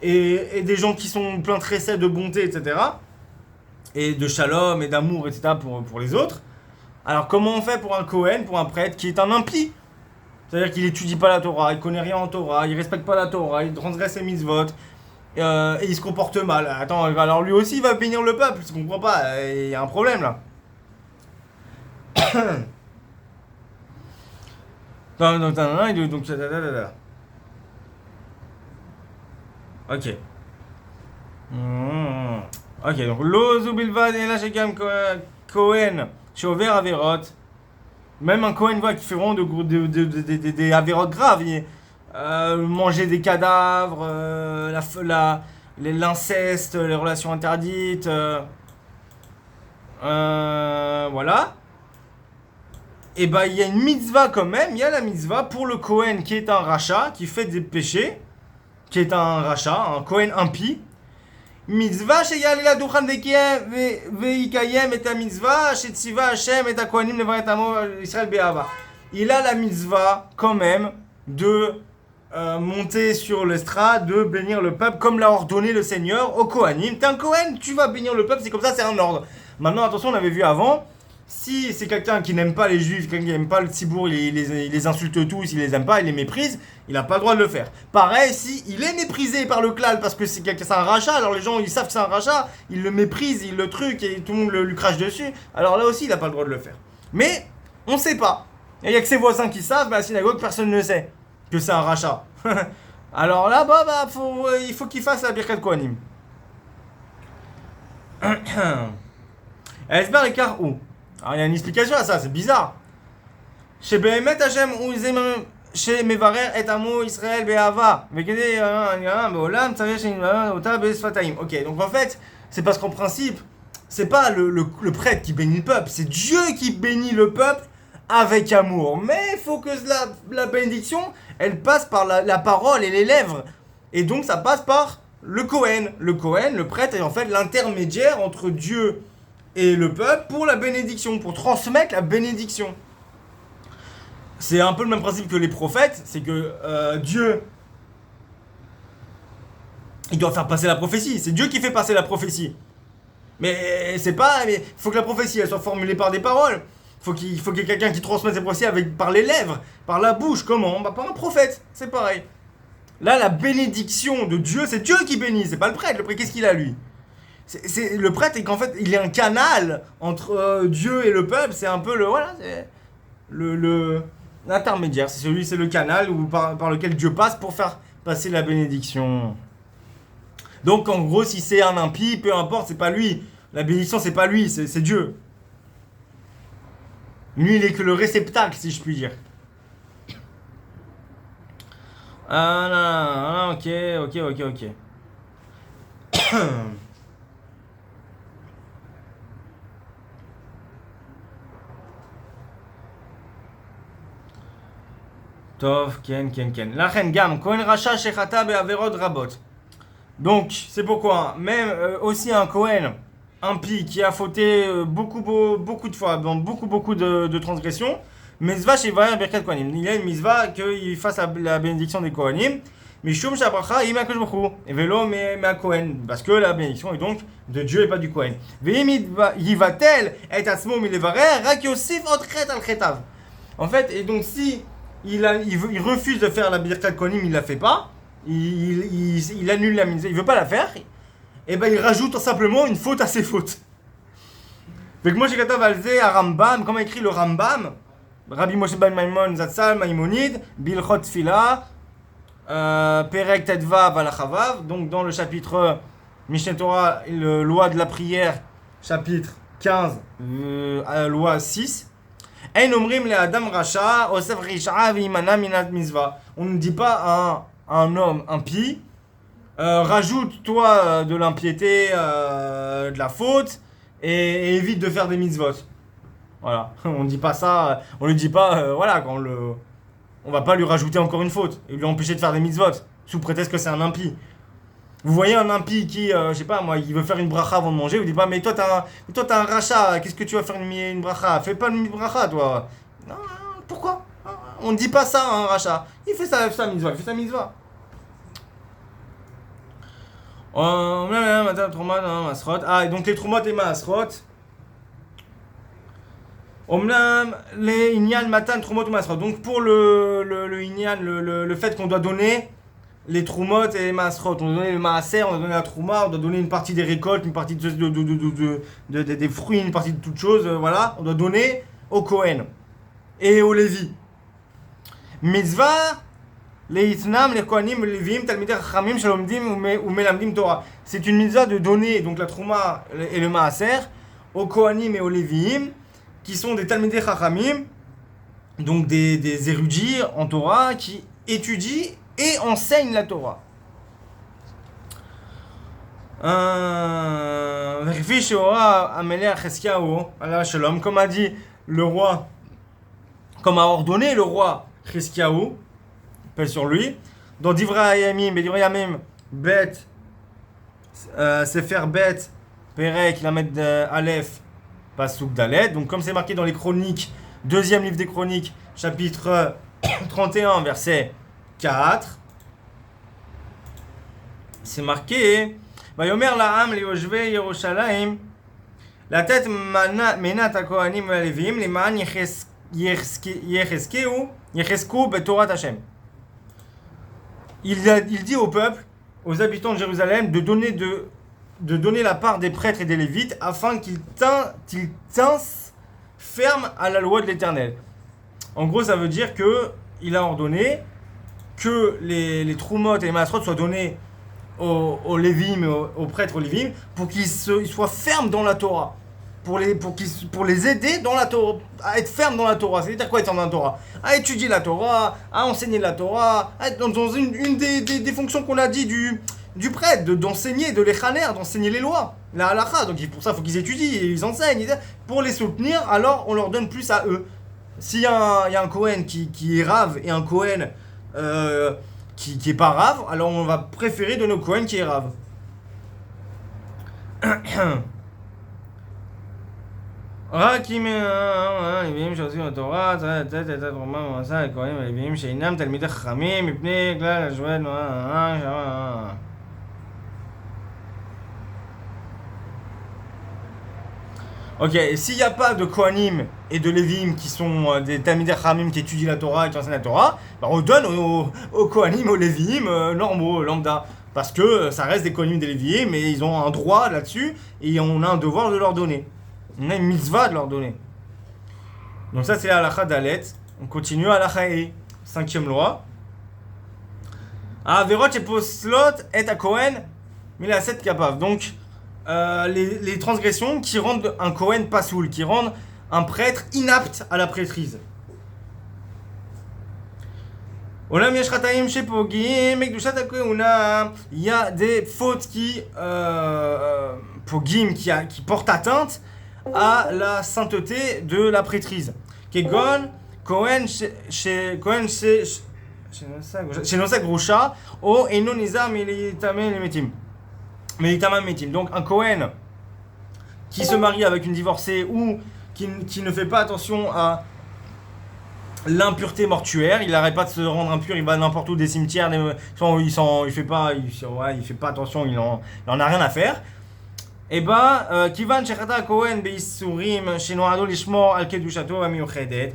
et des gens qui sont pleins de chesed, de bonté, etc., et de shalom et d'amour, etc., pour les autres, alors comment on fait pour un Kohen, pour un prêtre qui est un impie? C'est-à-dire qu'il étudie pas la Torah, il connaît rien en Torah, il respecte pas la Torah, il transgresse ses mitzvot, et il se comporte mal. Attends, alors lui aussi il va bénir le peuple, je comprends pas, il y a un problème là. Ok. Ok, donc Lozu Bilvad et là j'ai quand même Kohen. Chover Averot, même un Kohen qui fait vraiment des Averot graves, manger des cadavres, l'inceste, les relations interdites, voilà. Et bah il y a une mitzvah quand même, il y a la mitzvah pour le Kohen qui est un rachat, qui fait des péchés, qui est un rachat, un Kohen impie. מצווה שיעלה לדוכן ויקיים את המצווה שציווה השם את הכהנים לברך את עמו ישראל באהבה. Il a la mitzvah quand même de monter sur l'estrade, de bénir le peuple comme l'a ordonné le Seigneur au Kohanim. T'es un Kohen, tu vas bénir le peuple, c'est comme ça, c'est un ordre. Maintenant attention, on avait vu avant Si c'est quelqu'un qui n'aime pas les juifs, quelqu'un qui n'aime pas le tzibour, il les insulte tous, il les aime pas, il les méprise, il n'a pas le droit de le faire. Pareil, si il est méprisé par le klal parce que c'est un rachat, alors les gens ils savent que c'est un rachat, ils le méprisent, ils le truquent et tout le monde lui crache dessus, alors là aussi il n'a pas le droit de le faire. Mais on sait pas. Il n'y a que ses voisins qui savent, mais à la synagogue personne ne sait que c'est un rachat. Alors là, il faut qu'il fasse la Birkat Kohanim. Esber l'écart où? Alors il y a une explication à ça, c'est bizarre. Chez Behemet Hashem ou chez Mevarer et Amo Israël Be'ava. Ok, donc en fait, c'est parce qu'en principe, c'est pas le prêtre qui bénit le peuple, c'est Dieu qui bénit le peuple avec amour. Mais il faut que la bénédiction, elle passe par la parole et les lèvres. Et donc ça passe par le Kohen. Le Kohen, le prêtre, est en fait l'intermédiaire entre Dieu et le peuple pour la bénédiction, pour transmettre la bénédiction. C'est un peu le même principe que les prophètes, c'est que Dieu, il doit faire passer la prophétie. C'est Dieu qui fait passer la prophétie. Mais c'est pas... Il faut que la prophétie elle soit formulée par des paroles. Il faut qu'il y ait quelqu'un qui transmette cette prophétie par les lèvres, par la bouche. Comment? Par un prophète. C'est pareil. Là, la bénédiction de Dieu, c'est Dieu qui bénit, c'est pas le prêtre. Le prêtre, qu'est-ce qu'il a, lui? Le prêtre est qu'en fait, il est un canal entre Dieu et le peuple. C'est un peu c'est l'intermédiaire. C'est le canal par lequel Dieu passe pour faire passer la bénédiction. Donc, en gros, si c'est un impie, peu importe, c'est pas lui. La bénédiction, c'est pas lui, c'est Dieu. Lui, il est que le réceptacle, si je puis dire. Ah, ok. Tov, ken. Lachen gam, kohen racha shechata be'averot rabot. Donc, c'est pourquoi, même aussi un Kohen impie qui a fauté beaucoup de fois, dans beaucoup de transgressions, Mizvah Shivayer Birkat Kohanim. Il y a une Mizvah qu'il fasse la bénédiction des Kohanim, Mishum Shabracha Ima Koshbachou, et Velo Mea Kohen, parce que la bénédiction est donc de Dieu et pas du Kohen. Veim Yivatel et Atzmo Milevarer, Rak Yosif Otchet al Chetav. En fait, et donc si il refuse de faire la Birkat Kohanim, il la fait pas. Il annule la mitzvah, il veut pas la faire, et ben il rajoute simplement une faute à ses fautes. Fait que moi j'ai katav alze à Rambam, comme a écrit le Rambam, Rabbi Moshe ben Maimon Zatzal Maimonide, Bilchot Tfila, Perek Tedvav Alachavav, donc dans le chapitre Mishneh Torah, le loi de la prière, chapitre 15, loi 6. Ein omrim le adam rasha, osef risha v'imana minat mizvah. On ne dit pas à un homme impie, rajoute-toi de l'impiété, de la faute, et évite de faire des mitzvot. Voilà, on ne dit pas ça, on lui dit pas, on va pas lui rajouter encore une faute, et lui empêcher de faire des mitzvot, sous prétexte que c'est un impie. Vous voyez un impie qui, je sais pas moi, il veut faire une bracha avant de manger, vous dites pas, mais toi t'as un rachat, qu'est-ce que tu vas faire une bracha? Fais pas une bracha toi. Non, pourquoi? On ne dit pas ça à un rachat. Il fait sa mitzvah, il fait sa mitzvah. Et donc les troumot et maasrot. Les inyan matan troumot et maasrot. Donc pour le inyan, le fait qu'on doit donner les troumot et les maasrot, on doit donner le maaser, on doit donner la trouma, on doit donner une partie des récoltes, une partie des fruits, une partie de toutes choses, voilà. On doit donner au Kohen et au Lévi. Mitzvah, leitnam, les Kohanim, les Léviim, talmidei chachamim, shalomdim ou melamdim Torah. C'est une mitzvah de donner donc la trouma et le maaser aux Kohanim et aux Léviim, qui sont des talmidei chachamim, donc des érudits en Torah qui étudient et enseignent la Torah. Comme a dit le roi, comme a ordonné le roi Chizkiyahu, paix sur lui, dans Divrei Hayamim, Bet, Sefer Bet, Perek, Lamed Aleph, Pasuk Dalet. Donc comme c'est marqué dans les Chroniques, deuxième livre des Chroniques, chapitre 31, verset 4, c'est marqué Vayomer la'am liyoshvei Yerushalayim La tête menat à Kohanim et Lévim, les man Yechesku Betorat Hashem. Il dit au peuple, aux habitants de Jérusalem, de donner la part des prêtres et des lévites afin qu'ils tinssent ferme à la loi de l'Éternel. En gros, ça veut dire que il a ordonné que les troumotes et les maasrot soient donnés aux lévim, aux prêtres aux lévim, pour qu'ils soient fermes dans la Torah. Pour les aider dans la Torah, à être fermes dans la Torah. C'est-à-dire quoi être ferme dans la Torah? À étudier la Torah, à enseigner la Torah, à être dans une des fonctions qu'on a dit du prêtre, d'enseigner, de l'échaner, d'enseigner les lois, la halakha. Donc pour ça, il faut qu'ils étudient et ils enseignent. Pour les soutenir, alors on leur donne plus à eux. S'il y a un Kohen qui est rave et un Kohen qui est pas rave, alors on va préférer donner au Kohen qui est rave. רק אם הלוויים שעושים בתורה, צריך לתת את התרומה במעשה לכהנים הלוויים שאינם תלמידי חכמים מפני כלל השוואת Ok, et s'il n'y a pas de Kohanim et de Lévim qui sont des Talmidei Chachamim qui étudient la Torah et qui enseignent la Torah, bah on donne aux Kohanim, aux Lévim normaux, lambda. Parce que ça reste des Kohanim et des Lévim, mais ils ont un droit là-dessus et on a un devoir de leur donner. On a une mitzvah de leur donner. Donc ça c'est la halakha dalet. On continue à la halakha 5e loi. Averot et poslot et à Kohen, mais il a 7 capables. Donc les transgressions qui rendent un Kohen pasoul, qui rendent un prêtre inapte à la prêtrise. Il y a des fautes qui pogim, qui portent atteinte à la sainteté de la prêtrise. Kegon, Kohen, Kohen, chez Nosak Grusha, ou Eno Nizar Militamem Metim. Donc un Kohen qui se marie avec une divorcée ou qui ne fait pas attention à l'impureté mortuaire, il n'arrête pas de se rendre impur, il va n'importe où des cimetières, il fait pas attention, il en a rien à faire. Et kivan shechata Kohen beisurim shenoado lishmor al kedushato amiyuchedet,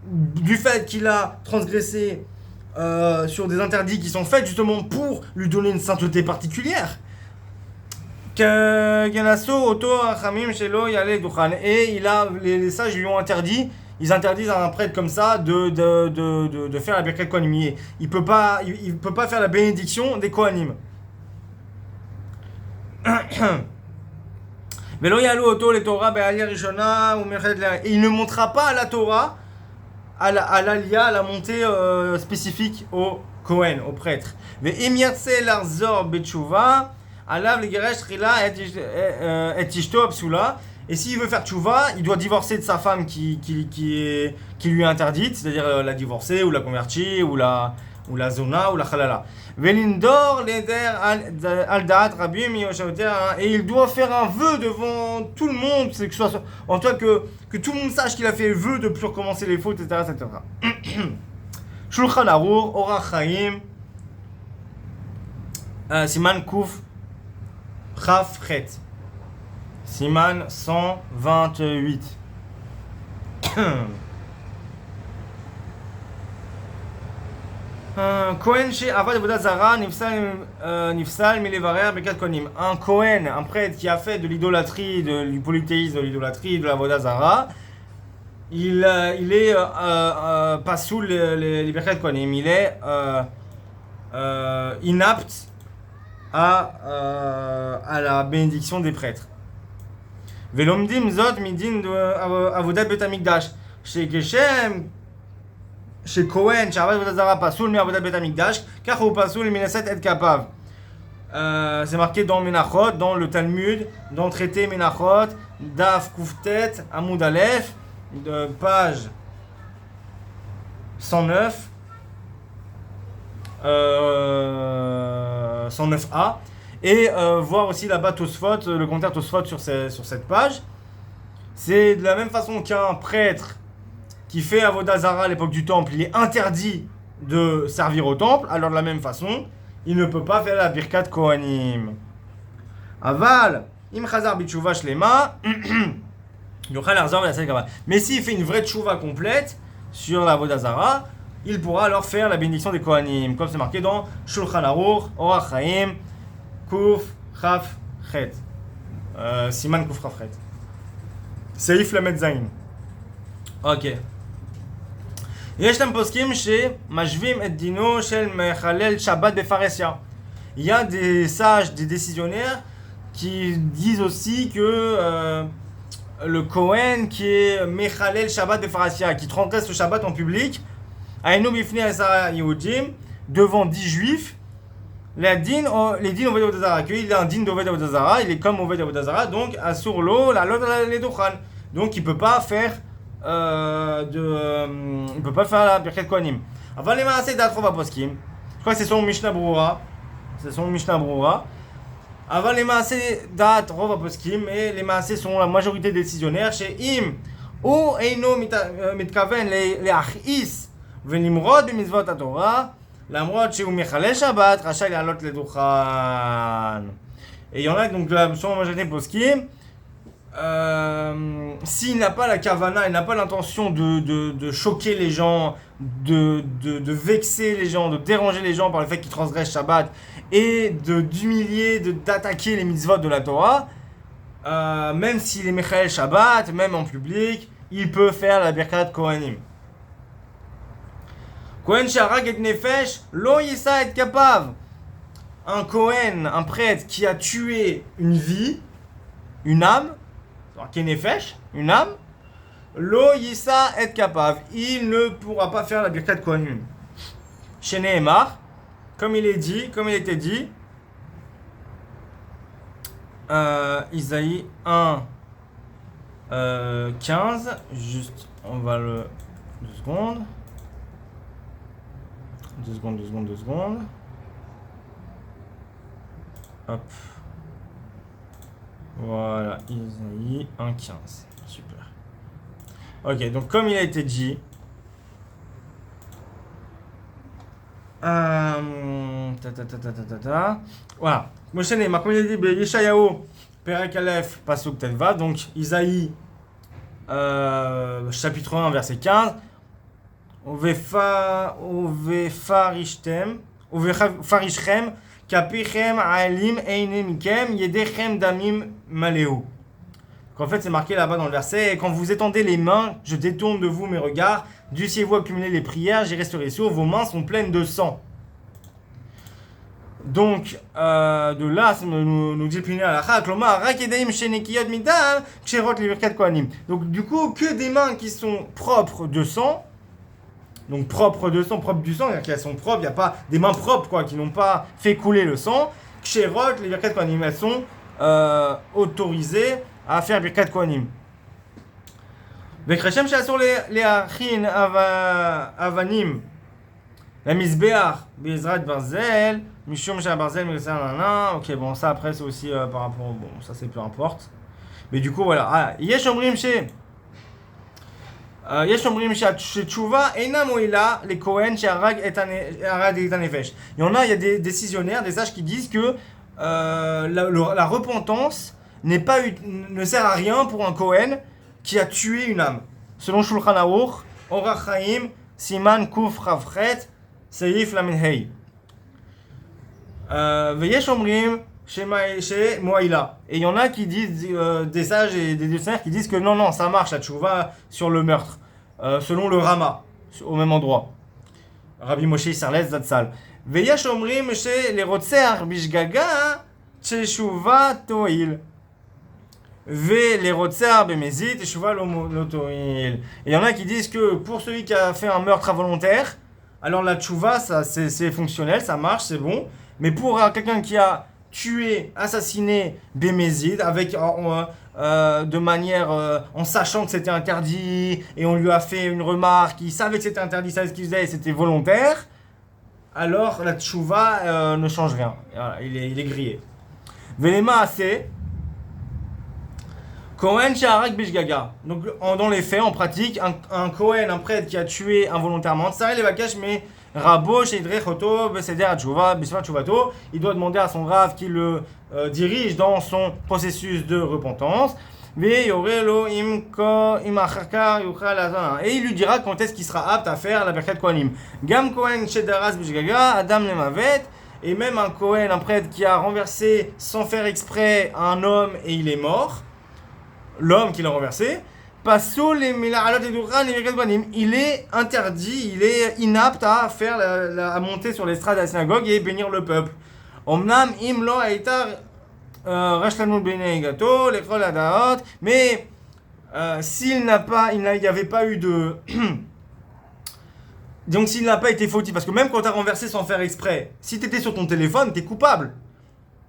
du fait qu'il a transgressé sur des interdits qui sont faits justement pour lui donner une sainteté particulière. Et les sages lui ont interdit, ils interdisent à un prêtre comme ça de faire la birkat kohanim. Il peut pas faire la bénédiction des kohanim. Et il ne montrera pas à la Torah, à l'Aliyah, à la montée spécifique au Kohen, au prêtre. Et s'il veut faire tchouva, il doit divorcer de sa femme qui lui est interdite, c'est-à-dire la divorcer, ou la convertir, ou la zona, ou la halala. Et il doit faire un vœu devant tout le monde, c'est que ce soit, en tout cas que tout le monde sache qu'il a fait le vœu de ne plus recommencer les fautes, etc. Shulchan Aruch, Orach Chaim, Siman Kuf, Chaf Chet. Siman 128. Kohen chez Avad Avodat Zara nifsal milevarer bekat konim. Un Kohen, un prêtre qui a fait de l'idolâtrie, du polythéisme, de l'idolâtrie, de la Avodat Zara, il est pas sous les bekat konim. Il est inapte à la bénédiction des prêtres. Velomdim zot midin avodat bet hamikdash chez Geshem. Chez Kohen, chez Avad Zara, pasoul mi avodat bet hamikdash, car ou pasoul minaset et kapav. C'est marqué dans Menachot, dans le Talmud, dans le traité Menachot, Daf Kuftet, Amoud Aleph, page 109, 109a, et voir aussi là-bas Tosfot, le commentaire Tosfot sur cette page. C'est de la même façon qu'un prêtre qui fait Avodah Zara à l'époque du temple, il est interdit de servir au temple, alors de la même façon, il ne peut pas faire la Birkat Kohanim. Aval, Im Chazar Bitshuva Shlema, Yochal Arzor Ve'aseh Kava. Mais s'il fait une vraie tchouva complète sur la Vodazara, il pourra alors faire la bénédiction des Kohanim, comme c'est marqué dans Shulchan Aruch, Orach Chaim, Kuf Chaf Chet. Siman Kuf Chaf Chet. Seif Lamed Zain. Ok. יש להם פוסקים שמשווים את דינו של מחלל שבת בפרהסיה. Il y a des sages, des décisionnaires qui disent aussi que le Kohen qui est Mechalel Shabbat Befarasya, qui transgresse le Shabbat en public, Aïnou Bifni Azara Yehudim, devant 10 juifs, les din Oved Avodazara, qu'il a un din d'Oved Avodazara, il est comme Oved Avodazara, donc Asur Lo, la Lot le Dochan. Donc il ne peut pas faire il peut pas faire la Birkat Kohanim. Avant les Maaseh d'Atrova Poskim, je crois que c'est son Mishnah Brura. C'est son Mishnah Brura. Avant les Maaseh d'Atrova Poskim, et les Maaseh sont la majorité décisionnaire chez Im ou Eino Mitkaven les Achis Venimrod B'mitzvot HaTorah Lamrod Sheu Mechalel Shabbat Rachai Le'alot Le'Duchan. Et il y en a donc sur la majorité Poskim. S'il n'a pas la kavana, il n'a pas l'intention de choquer les gens, de vexer les gens, de déranger les gens par le fait qu'ils transgressent Shabbat et d'humilier, d'attaquer les mitzvot de la Torah, même s'il est Mechael Shabbat, même en public, il peut faire la Birkat Kohanim. Kohen Sharag et Nefesh, Lo Yisa et Kapav. Un Kohen, un prêtre qui a tué une vie, une âme, Kenefesh, une âme, Lo Yisa et Kapav, il ne pourra pas faire la Birkat Kohanim. Chez Nehemar, comme il était dit, Isaïe 1, 15, juste, on va le... 2 secondes. Hop. Voilà, Isaïe 1.15. Super. Ok, donc comme il a été dit, voilà. Moshe Neymar, comme il a dit, Yeshayahu, Perek Aleph, Pasuk Telva, donc Isaïe, chapitre 1, verset 15. Farishchem, Kapichem, Alim, Einemikem, Yedechem, Damim, Maleu. En fait, c'est marqué là-bas dans le verset. Et quand vous étendez les mains, je détourne de vous mes regards. Dussiez-vous accumuler les prières, j'y resterai sûr. Vos mains sont pleines de sang. Donc, de là, nous dit Pliné à la Chak, Lomar, Rakedaim, Shenekiyot, Midam, Kcherot, Liberkat, Kohanim. Donc, du coup, que des mains qui sont propres de sang. Donc propre du sang, c'est-à-dire qu'elles sont propres, il n'y a pas des mains propres quoi, qui n'ont pas fait couler le sang. Kcherot, les Birkat Kohanim, elles sont autorisées à faire Birkat Kohanim. Vekrechem Shasur les Achin Avanim, la Mizbeach, Bezrat Barzel, Mishum Shah Barzel, ok, bon, ça après c'est aussi par rapport, bon, ça c'est peu importe. Mais du coup, voilà. Yesh Omrim Sheh. יש אומרים שהתשובה אינה מועילה לכהן שהרג את הנפש. Il y a des décisionnaires, des sages qui disent que la repentance ne sert à rien pour un Kohen qui a tué une âme. Selon Shulchan Aruch, Orach Chaim, Siman Kuf Chavchet, Seif Lamed Hei. Veyesh omrim chez Moaïla. Et il y en a qui disent, des sages et des décisionnaires qui disent que non, ça marche, la tchouva sur le meurtre, selon le Rama, au même endroit. Rabbi Moshe Sarles Zatzal. Veyesh omrim chez les Rotser Bishgaga, Tchouva Toil. Ve les Rotser Bemezit, Tchouva Lotoil. Et il y en a qui disent que pour celui qui a fait un meurtre involontaire, alors la tchouva, ça, c'est fonctionnel, ça marche, c'est bon. Mais pour quelqu'un qui a tué, assassiné Bémézid avec de manière en sachant que c'était interdit et on lui a fait une remarque, il savait que c'était interdit, il savait ce qu'il faisait et c'était volontaire, alors la tchouva ne change rien. Voilà, il est grillé. Velema assez Kohen Shaharak Bishgaga. Donc dans les faits, en pratique, un Kohen, un prêtre qui a tué involontairement, ça les bakash mais Rabo sheidrech oto beseder tshuva bisvat tshuvato. Il doit demander à son Rav qui le dirige dans son processus de repentance. Et il lui dira quand est-ce qu'il sera apte à faire la Birkat Kohanim. Gam Kohen shedaras bishgaga adam lemavet. Et même un Kohen, un prêtre qui a renversé sans faire exprès un homme et il est mort, l'homme qui l'a renversé, il est interdit, il est inapte à faire à monter sur l'estrade de la synagogue et bénir le peuple. Mais s'il n'y avait pas eu de donc s'il n'a pas été fautif, parce que même quand tu as renversé sans faire exprès, si tu étais sur ton téléphone, tu es coupable.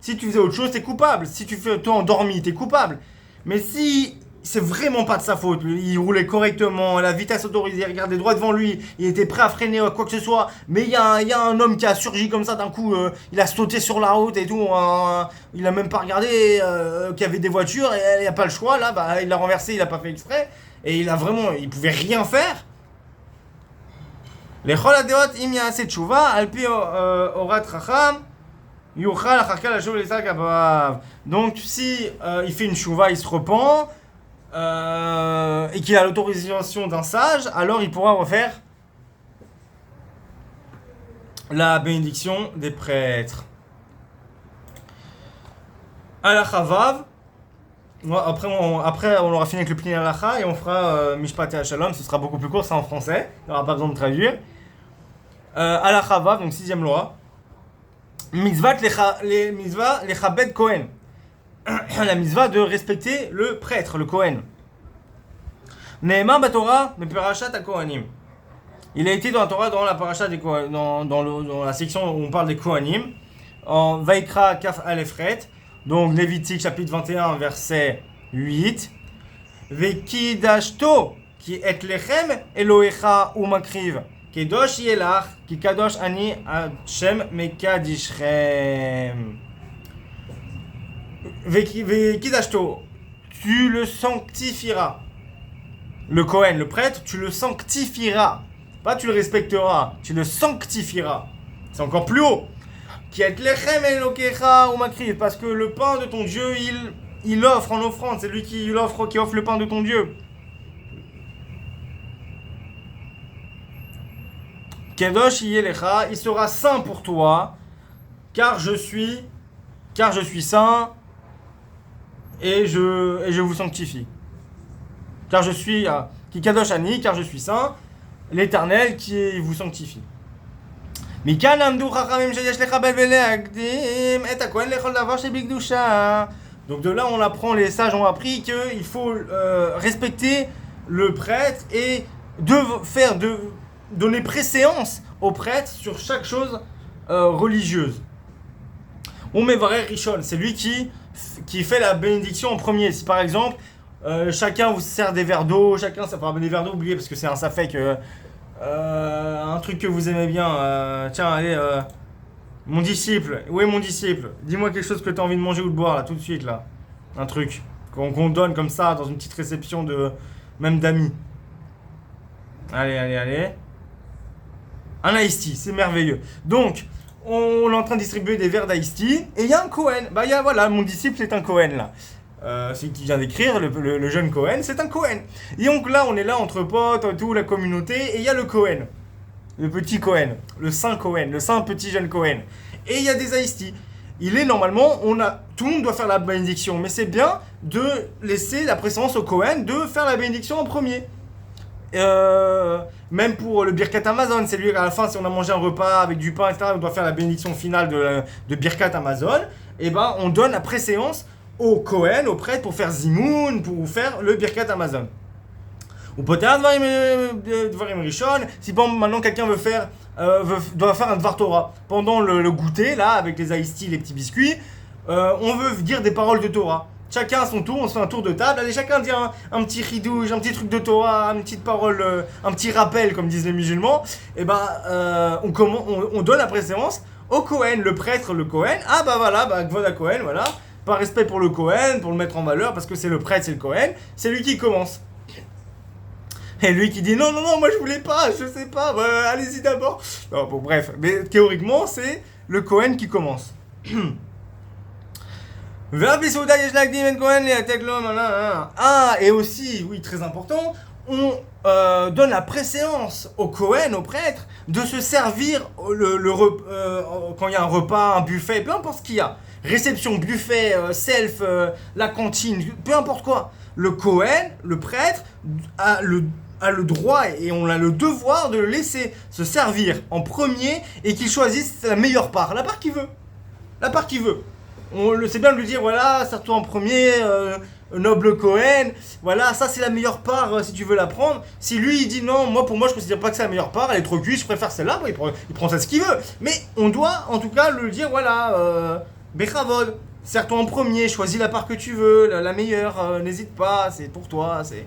Si tu faisais autre chose, tu es coupable. Si tu fais toi endormi, tu es coupable. Mais si c'est vraiment pas de sa faute, il roulait correctement, la vitesse autorisée, il regardait droit devant lui, il était prêt à freiner quoi que ce soit, mais il y a un homme qui a surgi comme ça d'un coup, il a sauté sur la route et tout, il a même pas regardé qu'il y avait des voitures, et il n'y a pas le choix, là, bah, il l'a renversé, il a pas fait exprès, et il pouvait rien faire. Les choladeot im yaase tshuva alpi orat chacham yuchal achar la shuv l'israël kabav. Donc si il fait une tshuva, il se repent et qu'il a l'autorisation d'un sage, alors il pourra refaire la bénédiction des prêtres. Halacha vav. Après, on aura fini avec le Pnei Halacha et on fera Mishpat et Shalom. Ce sera beaucoup plus court, c'est en français. Il n'y aura pas besoin de traduire. Halacha Vav, donc 6e loi. Mitzvah lechabed Kohen. La mitzvah de respecter le prêtre, le Kohen. Ne'emar baTorah beParashat HaKohanim. Il a été dans la Torah, dans la Parashat des Kohanim, dans la section où on parle des Kohanim, en Vaikra Kaf Alefret. Donc Lévitique chapitre 21 verset 8. Vekidashto ki et lechem Elohecha umakriv kedosh yelach ki kadosh ani Hashem mekadishrem. Vekidashto, tu le sanctifieras. Le Kohen, le prêtre, tu le sanctifieras. Pas tu le respecteras, tu le sanctifieras. C'est encore plus haut. Parce que le pain de ton Dieu, il offre en offrande. C'est lui qui offre le pain de ton Dieu. Kedosh yelecha, il sera saint pour toi, car je suis saint et je vous sanctifie. Car je suis qui kadosh ani, car je suis saint, l'Éternel qui vous sanctifie. Donc de là on apprend, les sages ont appris qu'il faut respecter le prêtre et donner préséance au prêtre sur chaque chose religieuse. On met Varer Rishon, c'est lui qui fait la bénédiction en premier. Si par exemple chacun vous sert des verres d'eau, des verres d'eau, oubliez parce que c'est un safek. Un truc que vous aimez bien, tiens, allez, mon disciple, où est mon disciple? Dis-moi quelque chose que tu as envie de manger ou de boire là, tout de suite là. Un truc qu'on donne comme ça dans une petite réception même d'amis. Allez. Un iced tea, c'est merveilleux. Donc, on est en train de distribuer des verres d'iced tea et il y a un Kohen. Voilà, mon disciple c'est un Kohen là. Celui qui vient d'écrire, le jeune Kohen, c'est un Kohen. Et donc là, on est là entre potes, tout, la communauté, et il y a le Kohen, le petit Kohen, le saint petit jeune Kohen. Et il y a des Haïstis. Il est normalement, tout le monde doit faire la bénédiction, mais c'est bien de laisser la préséance au Kohen de faire la bénédiction en premier. Même pour le Birkat Hamazon, c'est lui à la fin, si on a mangé un repas avec du pain, etc., on doit faire la bénédiction finale de Birkat Hamazon, et on donne la préséance au Kohen, au prêtre, pour faire Zimoun, pour faire le Birkat Hamazon. Ou peut-être Dvarim Rishon, si maintenant quelqu'un doit faire un Dvar Torah. Pendant le goûter, là, avec les iced tea, les petits biscuits, on veut dire des paroles de Torah. Chacun à son tour, on se fait un tour de table, allez, chacun dit un petit ridouche, un petit truc de Torah, une petite parole, un petit rappel, comme disent les musulmans. Et on donne la préséance au Kohen, le prêtre, le Kohen. Kvod HaKohen, voilà. Par respect pour le Kohen, pour le mettre en valeur, parce que c'est le prêtre, c'est le Kohen, c'est lui qui commence. Et lui qui dit non, non, non, moi je voulais pas, je sais pas, bah, allez-y d'abord. Non, bon, bref, mais théoriquement, c'est le Cohen qui commence. Ah, et aussi, oui, très important, on donne la préséance au Cohen, au prêtre, de se servir quand il y a un repas, un buffet, peu importe ce qu'il y a. Réception, buffet, self, la cantine, peu importe quoi. Le Cohen, le prêtre, a le droit et on a le devoir de le laisser se servir en premier et qu'il choisisse la meilleure part, la part qu'il veut. La part qu'il veut. C'est bien de lui dire, voilà, sers-toi en premier, noble Cohen, voilà, ça c'est la meilleure part si tu veux la prendre. Si lui il dit non, pour moi je considère pas que c'est la meilleure part, elle est trop cuite, je préfère celle-là, il prend ça ce qu'il veut. Mais on doit en tout cas le dire, voilà, Bechavod, sers-toi en premier, choisis la part que tu veux, la meilleure, n'hésite pas, c'est pour toi, c'est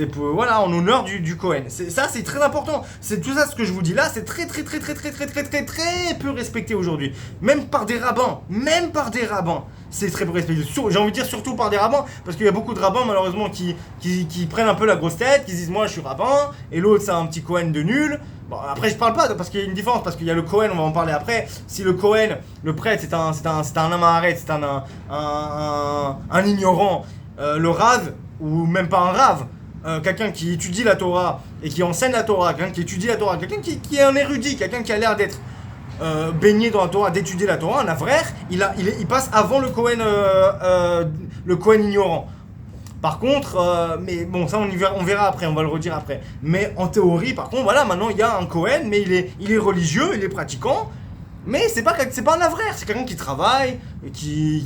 pour, voilà, en honneur du Cohen. Ça, c'est très important. C'est tout ça, ce que je vous dis là, c'est très peu respecté aujourd'hui. Même par des rabbins. C'est très peu respecté. J'ai envie de dire surtout par des rabbins, parce qu'il y a beaucoup de rabbins, malheureusement, qui prennent un peu la grosse tête, qui disent, moi, je suis rabbin, et l'autre, c'est un petit Cohen de nul. Bon, après, je parle pas, parce qu'il y a une différence, parce qu'il y a le Cohen, on va en parler après. Si le Cohen, le prêtre, c'est un amaharet, c'est un ignorant, le rave, ou même pas un rave, quelqu'un qui étudie la Torah et qui enseigne la Torah, quelqu'un qui étudie la Torah, quelqu'un qui est un érudit, quelqu'un qui a l'air d'être baigné dans la Torah, d'étudier la Torah, un avraire, il passe avant le Cohen ignorant. Par contre, mais bon, ça on verra après, on va le redire après. Mais en théorie, par contre, voilà, maintenant il y a un Cohen, mais il est religieux, il est pratiquant. Mais c'est pas un avraire, c'est quelqu'un qui travaille, qui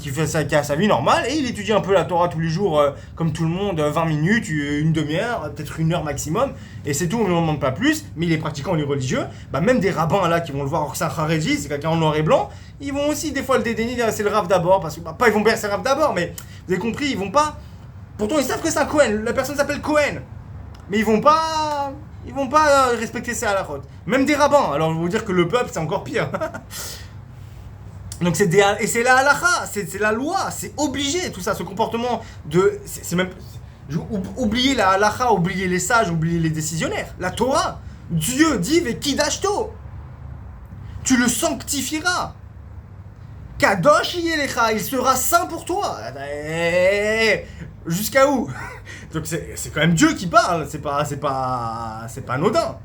a sa vie normale, et il étudie un peu la Torah tous les jours, comme tout le monde, 20 minutes, une demi-heure, peut-être une heure maximum, et c'est tout, on ne demande pas plus, mais il est pratiquant, il est religieux. Bah même des rabbins là qui vont le voir, c'est un Haredi, c'est quelqu'un en noir et blanc, ils vont aussi des fois le dédaigner, c'est le Rav d'abord, parce que pas ils vont bercer le Rav d'abord, mais vous avez compris, ils vont pas. Pourtant ils savent que c'est un Cohen, la personne s'appelle Cohen, mais ils vont pas respecter ces halakhot. Même des rabbins. Alors je vais vous dire que le peuple c'est encore pire. Donc c'est la halakha, c'est la loi, c'est obligé tout ça, ce comportement de, c'est même, oublier la halakha, oublier les sages, oublier les décisionnaires. La Torah, Dieu dit vekidashto, tu le sanctifieras. Kadosh yelecha, il sera saint pour toi. Jusqu'à où? Donc c'est quand même Dieu qui parle, c'est pas anodin.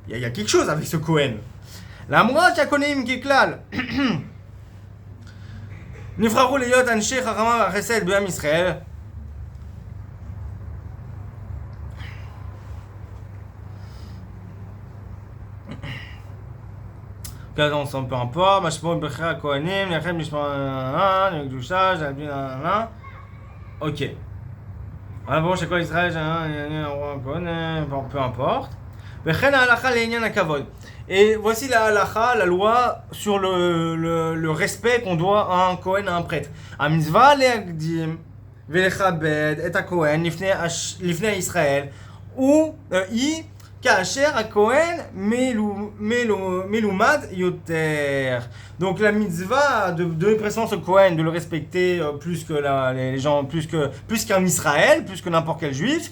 Il y a quelque chose avec ce Cohen. La moi chakonim kiklal. Nifraru leyot anshe chachama chesed be'am Israël. On peu importe, mashmo bechra kohanim, yachem mishma nekdusha, jalbin ok. Ah bon, c'est quoi Israël, peu importe. Et voici la halakha, la loi sur le respect qu'on doit à un Kohen, à un prêtre. Amizva le'agdim ve'lechabed et ha-Kohen lifnei Israël ou i Kacher à Cohen melumad yoter. Donc la mitzvah de donner préséance au Cohen, de le respecter plus que les gens, plus qu'un Israël, plus que n'importe quel juif.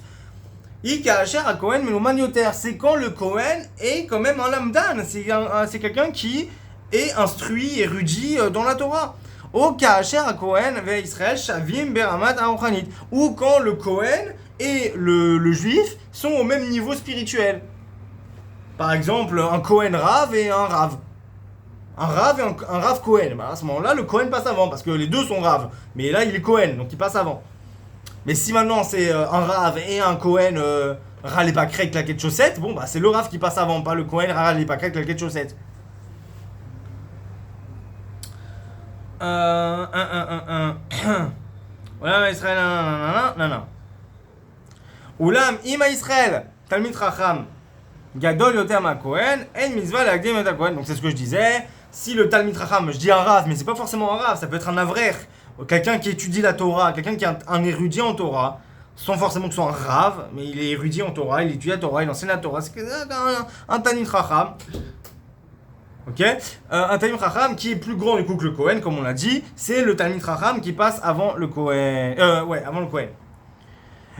I Kacher à Cohen melumad yoter. C'est quand le Cohen est quand même un lamdan. C'est quelqu'un qui est instruit, érudit dans la Torah. Au Kacher à Cohen ve Israël shavim beramat aruchanit. Ou quand le Cohen et le juif sont au même niveau spirituel. Par exemple, un Cohen Rav et un Rav. Un Rav et un Rav Cohen. Bah à ce moment-là, le Cohen passe avant, parce que les deux sont Rav. Mais là, il est Cohen, donc il passe avant. Mais si maintenant c'est un Rav et un Cohen râle et pas crée claquet de chaussettes, bon, bah c'est le Rav qui passe avant, pas le Cohen râle et pas crée claquet de chaussettes. Voilà, Israël, non. Oulam, ima Israël, Talmid Chacham, Gadol yoter ma Kohen, en mitzvah l'agdim yoter Kohen. Donc c'est ce que je disais. Si le Talmid Chacham, je dis un Rav, mais c'est pas forcément un Rav, ça peut être un avrer, quelqu'un qui étudie la Torah, quelqu'un qui est un érudit en Torah, sans forcément que ce soit un Rav, mais il est érudit en Torah, il étudie la Torah, il enseigne la Torah. C'est un Talmid Chacham. Ok, un Talmid Chacham qui est plus grand du coup que le Kohen, comme on l'a dit, c'est le Talmid Chacham qui passe avant le Kohen. Avant le Kohen.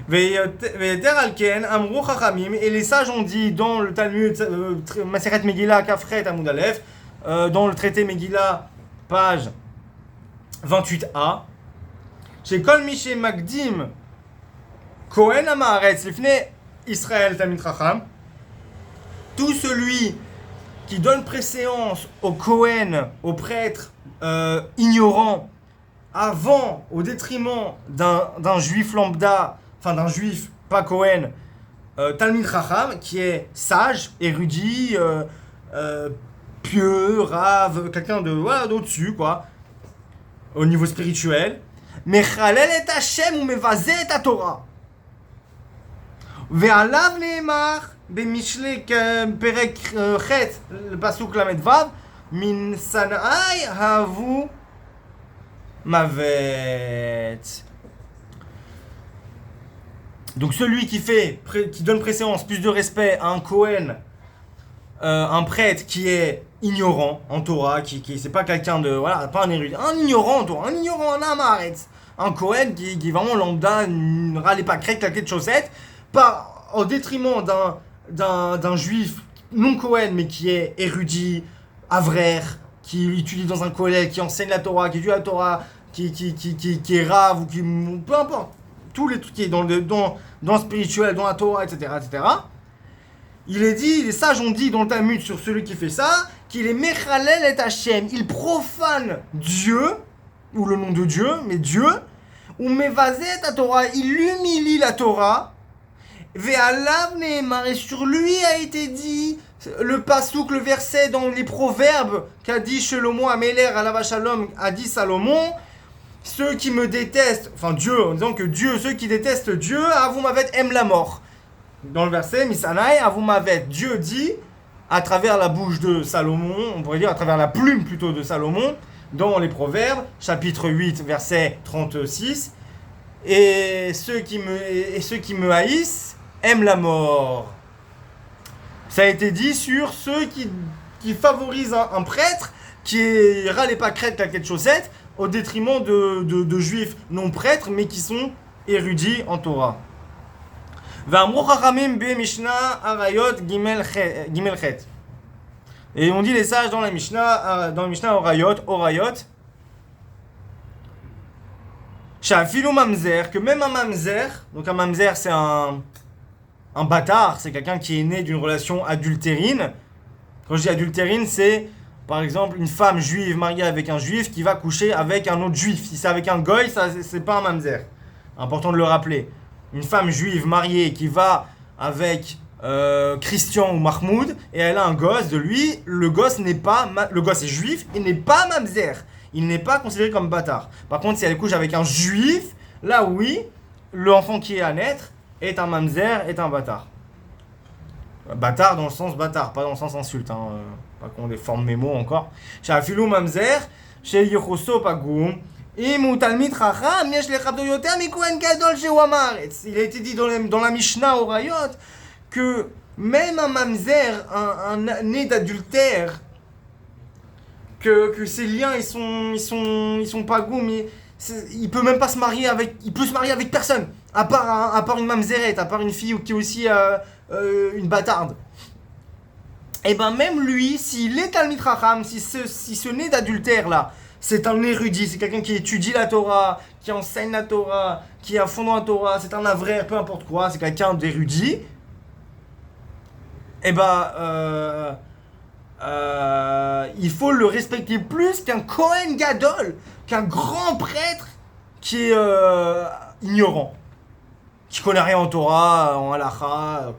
Ve'yeter alken amru chachamim, et les sages ont dit dans le Talmud, Masechet Megillah, Kafret Amud Aleph, dans le traité Megillah, page 28a, chez Kol Mishe Magdim Kohen Amaretz Lifnei Israël Talmid Chacham, tout celui qui donne préséance au Kohen, au prêtre ignorant, avant, au détriment d'un juif lambda, enfin d'un juif pas Kohen, Talmid Chacham, qui est sage, érudit, pieux, rave, quelqu'un de voilà, d'au-dessus, quoi, au niveau spirituel. Mechalel et Hashem ou mevazeh et la Torah. Ve'alav ne'emar במשלי פרק ח' פסוק ל"ו מן שנאי אהבו מוות. Donc celui qui donne préséance, plus de respect à un Kohen, un prêtre qui est ignorant en Torah, qui c'est pas quelqu'un de voilà, pas un érudit, un ignorant en Torah, un ignorant en Amaretz, un Kohen qui est vraiment lambda, ne râlait pas crête, claquette de chaussettes, pas au détriment d'un juif non Kohen mais qui est érudit, avraire, qui étudie dans un collège, qui enseigne la Torah, qui étudie la Torah, qui est rave ou qui peu importe, tous les trucs qui est dans le spirituel, dans la Torah, etc., etc. Il est dit, les sages ont dit dans le Talmud sur celui qui fait ça, qu'il est Mechalel et Hashem, il profane Dieu, ou le nom de Dieu, mais Dieu, ou Mevazeh la Torah, il humilie la Torah, Ve'alav ne'emar, et sur lui a été dit le pasouk, le verset dans les proverbes qu'a dit Shlomo Améler, alav shalom, a dit Salomon, ceux qui me détestent, enfin Dieu, en disant que Dieu, ceux qui détestent Dieu, avou mavet aiment la mort. Dans le verset, Misanaï, avou mavet, Dieu dit, à travers la bouche de Salomon, on pourrait dire à travers la plume plutôt de Salomon, dans les proverbes, chapitre 8, verset 36, et ceux qui me haïssent aiment la mort. Ça a été dit sur ceux qui favorisent un prêtre qui est râle et pas crête claquette de chaussettes au détriment de juifs non prêtres mais qui sont érudits en Torah. Et on dit les sages dans la Mishnah Orayot, Shafilu mamzer, que même un mamzer, donc un mamzer c'est un bâtard, c'est quelqu'un qui est né d'une relation adultérine. Quand je dis adultérine, c'est par exemple une femme juive mariée avec un juif qui va coucher avec un autre juif. Si c'est avec un goy, ça c'est pas un mamzer. Important de le rappeler. Une femme juive mariée qui va avec Christian ou Mahmoud et elle a un gosse de lui, le gosse est juif, il n'est pas mamzer. Il n'est pas considéré comme bâtard. Par contre, si elle couche avec un juif, là oui, l'enfant qui est à naître est un mamzer, est un bâtard. Bâtard dans le sens bâtard, pas dans le sens insulte. Pas qu'on déforme mes mots encore. Shafilou mamzer, chez Yechoso Pagoum, Imu Talmid Chacham, Yesh Lechabdo Yoter, Mikouen Gadol chez Wamaretz. Il a été dit dans la Mishnah Orayot que même un mamzer, un né d'adultère, que ces liens ils sont pas goûts, mais il peut même pas se marier avec, il peut se marier avec personne à part une mamzerette, à part une fille qui est aussi une bâtarde. Et ben même lui, s'il est Talmid Chacham, si ce né d'adultère là, c'est un érudit, c'est quelqu'un qui étudie la Torah, qui enseigne la Torah, qui est à fond dans la Torah, c'est un avraire, peu importe quoi, c'est quelqu'un d'érudit. Et ben il faut le respecter plus qu'un Kohen Gadol, qu'un grand prêtre qui est ignorant, qui connaît rien en Torah, en halakha.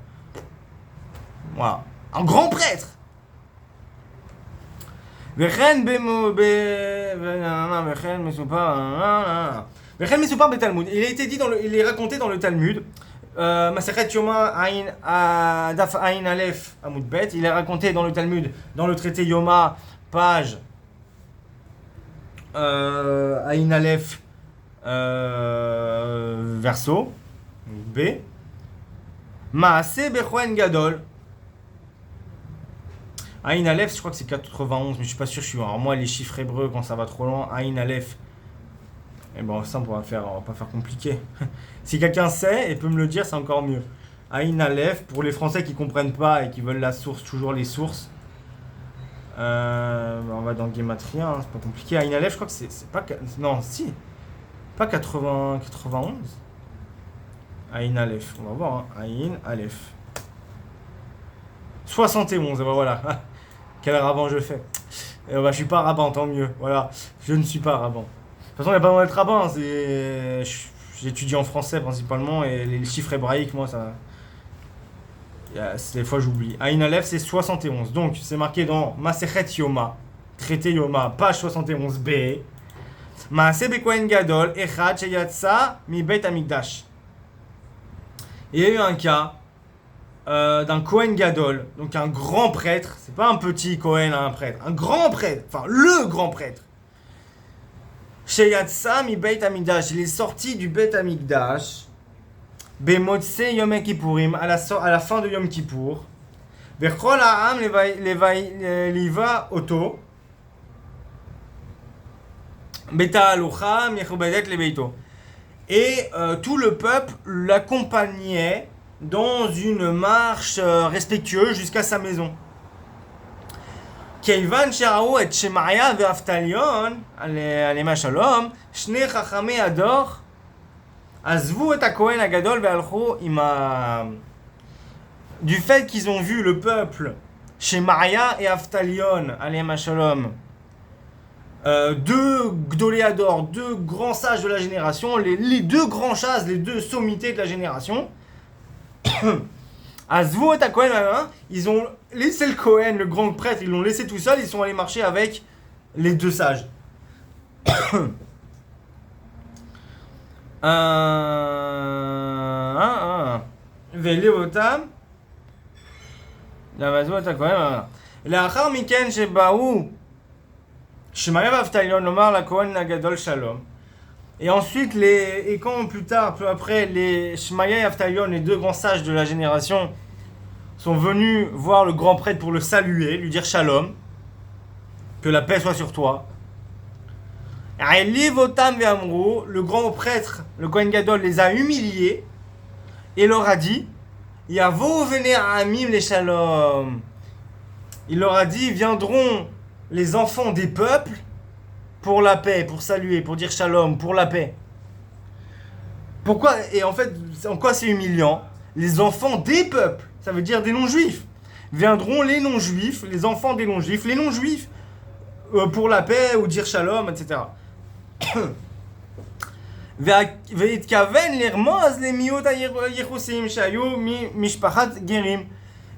Voilà, un grand prêtre. Il a été dit il est raconté dans le Talmud. Masechet Yoma Daf Ayin Aleph Amud Bet. Il est raconté dans le Talmud, dans le traité Yoma, page Ayin Aleph verso B. Maase Bechoen Gadol. Ayin Aleph, je crois que c'est 91, mais je suis pas sûr. Alors moi, les chiffres hébreux, quand ça va trop loin, Ayin Aleph Et bon, ça, on va pas faire compliqué. Si quelqu'un sait et peut me le dire, c'est encore mieux. Aïn Aleph, pour les Français qui comprennent pas et qui veulent la source, toujours les sources. On va dans Gematria, hein, c'est pas compliqué. Aïn Aleph, je crois que c'est pas. Non, si. Pas 91. Aïn Aleph, on va voir. Hein. Aïn Aleph. 71, et ben voilà. Quel rabbin je fais. Et ben, je suis pas rabbin, tant mieux. Voilà, je ne suis pas rabbin. De toute façon, il n'y a pas besoin d'être rabbin. J'étudie en français principalement et les chiffres hébraïques, moi, ça. Des fois, j'oublie. Aïn Aleph, c'est 71. Donc, c'est marqué dans Masechet Yoma, traité Yoma, page 71b. Maaseh Bekohen Gadol, Echad Sheyatsa Mi Beit Hamikdash. Il y a eu un cas d'un Kohen Gadol, donc un grand prêtre, c'est pas un petit Kohen, un prêtre, un grand prêtre, enfin le grand prêtre. Sheyatsa Mi Beit Hamikdash, il est sorti du Beit Hamikdash, Bemotse Yom Kippourim, à la fin de Yom Kippour, Vechol Ha'am Liva Oto, Beta Alocha Mechobadet Lebeito. Et tout le peuple l'accompagnait dans une marche respectueuse jusqu'à sa maison. Keivan Sheraou et Shemaya ve'Aftalion, alema shalom, Shnei Chachamei Ador, Azvu et Kohen Agadol ve'alchu ima. Du fait qu'ils ont vu le peuple, Shemaya et Aftalion, alema shalom, deux Gdoléador, deux grands sages de la génération, les deux grands chasses, les deux sommités de la génération. Azvu et Kohen, ils ont laissé le Kohen, le grand prêtre, ils l'ont laissé tout seul, ils sont allés marcher avec les deux sages. Ve'levotam, Azvu et Kohen, L'achar miken shebaou Shemaya v'Aftalion lomar la Kohen Agadol Shalom. Et ensuite, et quand plus tard, peu après, les Shemaya et Aftalion, les deux grands sages de la génération, sont venus voir le grand prêtre pour le saluer, lui dire Shalom, que la paix soit sur toi. Le grand prêtre, le Kohen Gadol, les a humiliés et leur a dit Yavo venez à Amim les Shalom. Il leur a dit viendront les enfants des peuples pour la paix, pour saluer, pour dire shalom, pour la paix. Pourquoi? Et en fait, en quoi c'est humiliant? Les enfants des peuples, ça veut dire des non-juifs. Viendront les non-juifs, les enfants des non-juifs, les non-juifs, pour la paix ou dire shalom, etc.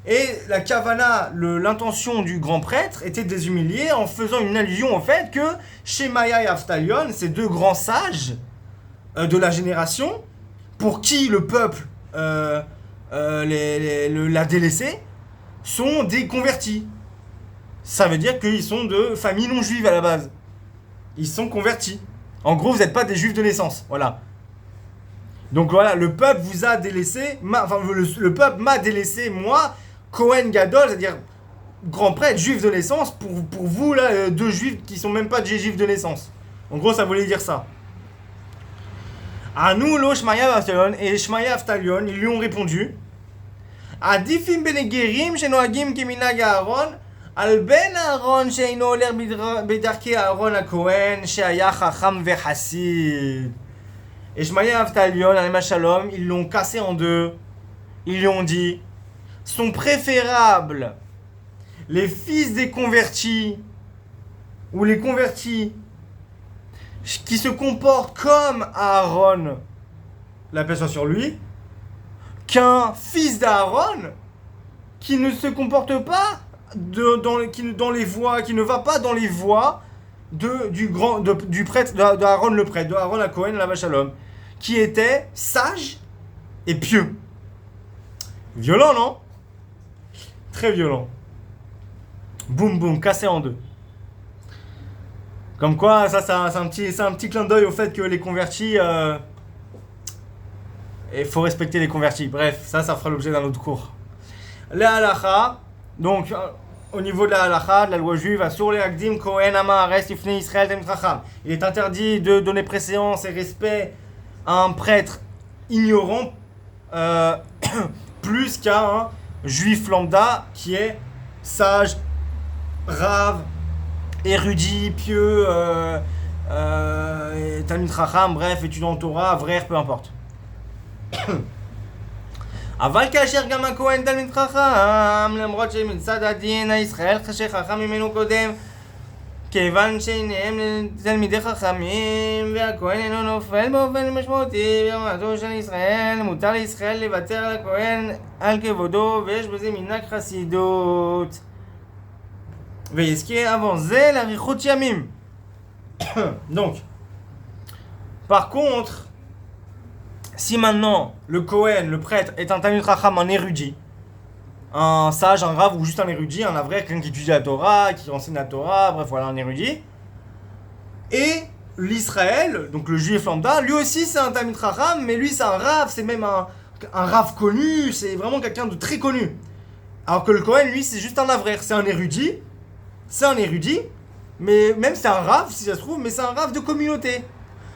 Et la kavana, l'intention du grand prêtre était de les humilier en faisant une allusion au fait que Shemaya et Aftalion, ces deux grands sages de la génération, pour qui le peuple l'a délaissé, sont des convertis. Ça veut dire qu'ils sont de famille non juive à la base. Ils sont convertis. En gros, vous n'êtes pas des juifs de naissance. Voilà. Donc voilà, le peuple vous a délaissé, le peuple m'a délaissé, moi, Kohen Gadol, c'est-à-dire grand prêtre, juif de naissance, pour vous, là, deux juifs qui sont même pas des juifs de naissance. En gros, ça voulait dire ça. À nous, lo Shmaya Aftalion, et Shmaya Aftalion, ils lui ont répondu Adifim benegerim shenoagim keminag Aaron, al ben Aaron sheino oler bedarke Aaron a Kohen, sheaya chacham vechassid. Et Shmaya Aftalion, alema shalom, ils l'ont cassé en deux. Ils lui ont dit sont préférables les fils des convertis ou les convertis qui se comportent comme Aaron, la paix soit sur lui, qu'un fils d'Aaron qui ne se comporte pas dans les voies, qui ne va pas dans les voies du prêtre d'Aaron le prêtre, de Aaron à Cohen la Shalom, qui était sage et pieux. Violent, non? Très violent. Boum boum, cassé en deux. Comme quoi, ça c'est un petit clin d'œil au fait que les convertis, il faut respecter les convertis. Bref, ça fera l'objet d'un autre cours. Le halacha, donc au niveau de la halakha, de la loi juive, Asur le Akdim Kohen Amahares Ifnei Israël Talmid Chacham. Il est interdit de donner préséance et respect à un prêtre ignorant plus qu'à un juif lambda qui est sage, rave, érudit, pieux, Talmid Chacham, bref, étudiant en Torah, vrai, peu importe. אבל כאשר גם הכהן תלמיד חכם, למרות שמצד הדין הישראל שחכם ממנו קודם, כיוון שניהם תלמידי חכמים, והכהן אינו נופל באופן משמעותי ברמתו של ישראל, מותר לישראל לוותר על הכהן על כבודו, ויש בזה מנהג חסידות. ויזכה avant זה לאריכות ימים. Donc, par contre, si maintenant le Kohen, le prêtre, est un Talmid Chacham, un érudit, un sage, un rave ou juste un érudit, un vrai, quelqu'un qui étudie la Torah, qui enseigne la Torah, bref voilà, un érudit, et l'Israël, donc le juif lambda, lui aussi c'est un Talmid Chacham, mais lui c'est un rave, c'est même un rave connu, c'est vraiment quelqu'un de très connu. Alors que le Kohen, lui, c'est juste un avraire, c'est un érudit, mais même c'est un rave si ça se trouve, mais c'est un rave de communauté.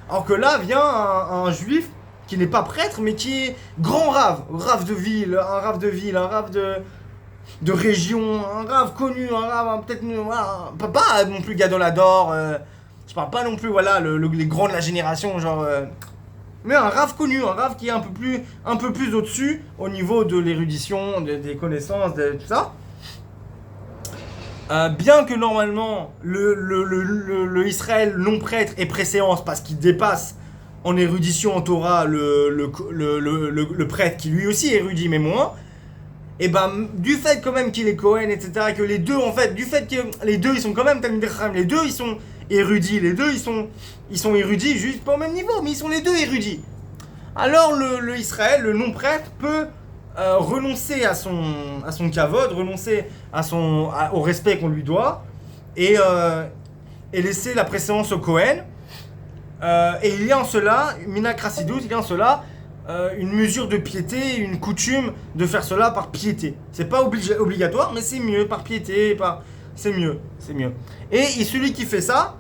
Alors que là vient un juif qui n'est pas prêtre, mais qui est grand rave, rave de ville, un rave de région, un rave connu, un rave peut-être, voilà, pas non plus Gadolador, je parle pas non plus, voilà, les grands de la génération, genre, mais un rave connu, un rave qui est un peu plus au-dessus, au niveau de l'érudition, des connaissances, de tout ça. Bien que normalement le Israël non prêtre ait préséance parce qu'il dépasse en érudition en Torah le prêtre qui lui aussi est érudit mais moins, et ben du fait quand même qu'il est Kohen, etc., que les deux en fait, du fait que les deux ils sont quand même Talmidei Chacham, les deux ils sont érudits, les deux ils sont érudits juste pas au même niveau, mais ils sont les deux érudits. Alors le Israël, le non prêtre peut renoncer à son kavod, renoncer au respect qu'on lui doit, et laisser la préséance au Kohen. Et il y a en cela, Minhag Chassidut, il y a en cela une mesure de piété, une coutume de faire cela par piété. C'est pas obligatoire, mais c'est mieux, par piété, c'est mieux. Et celui qui fait ça,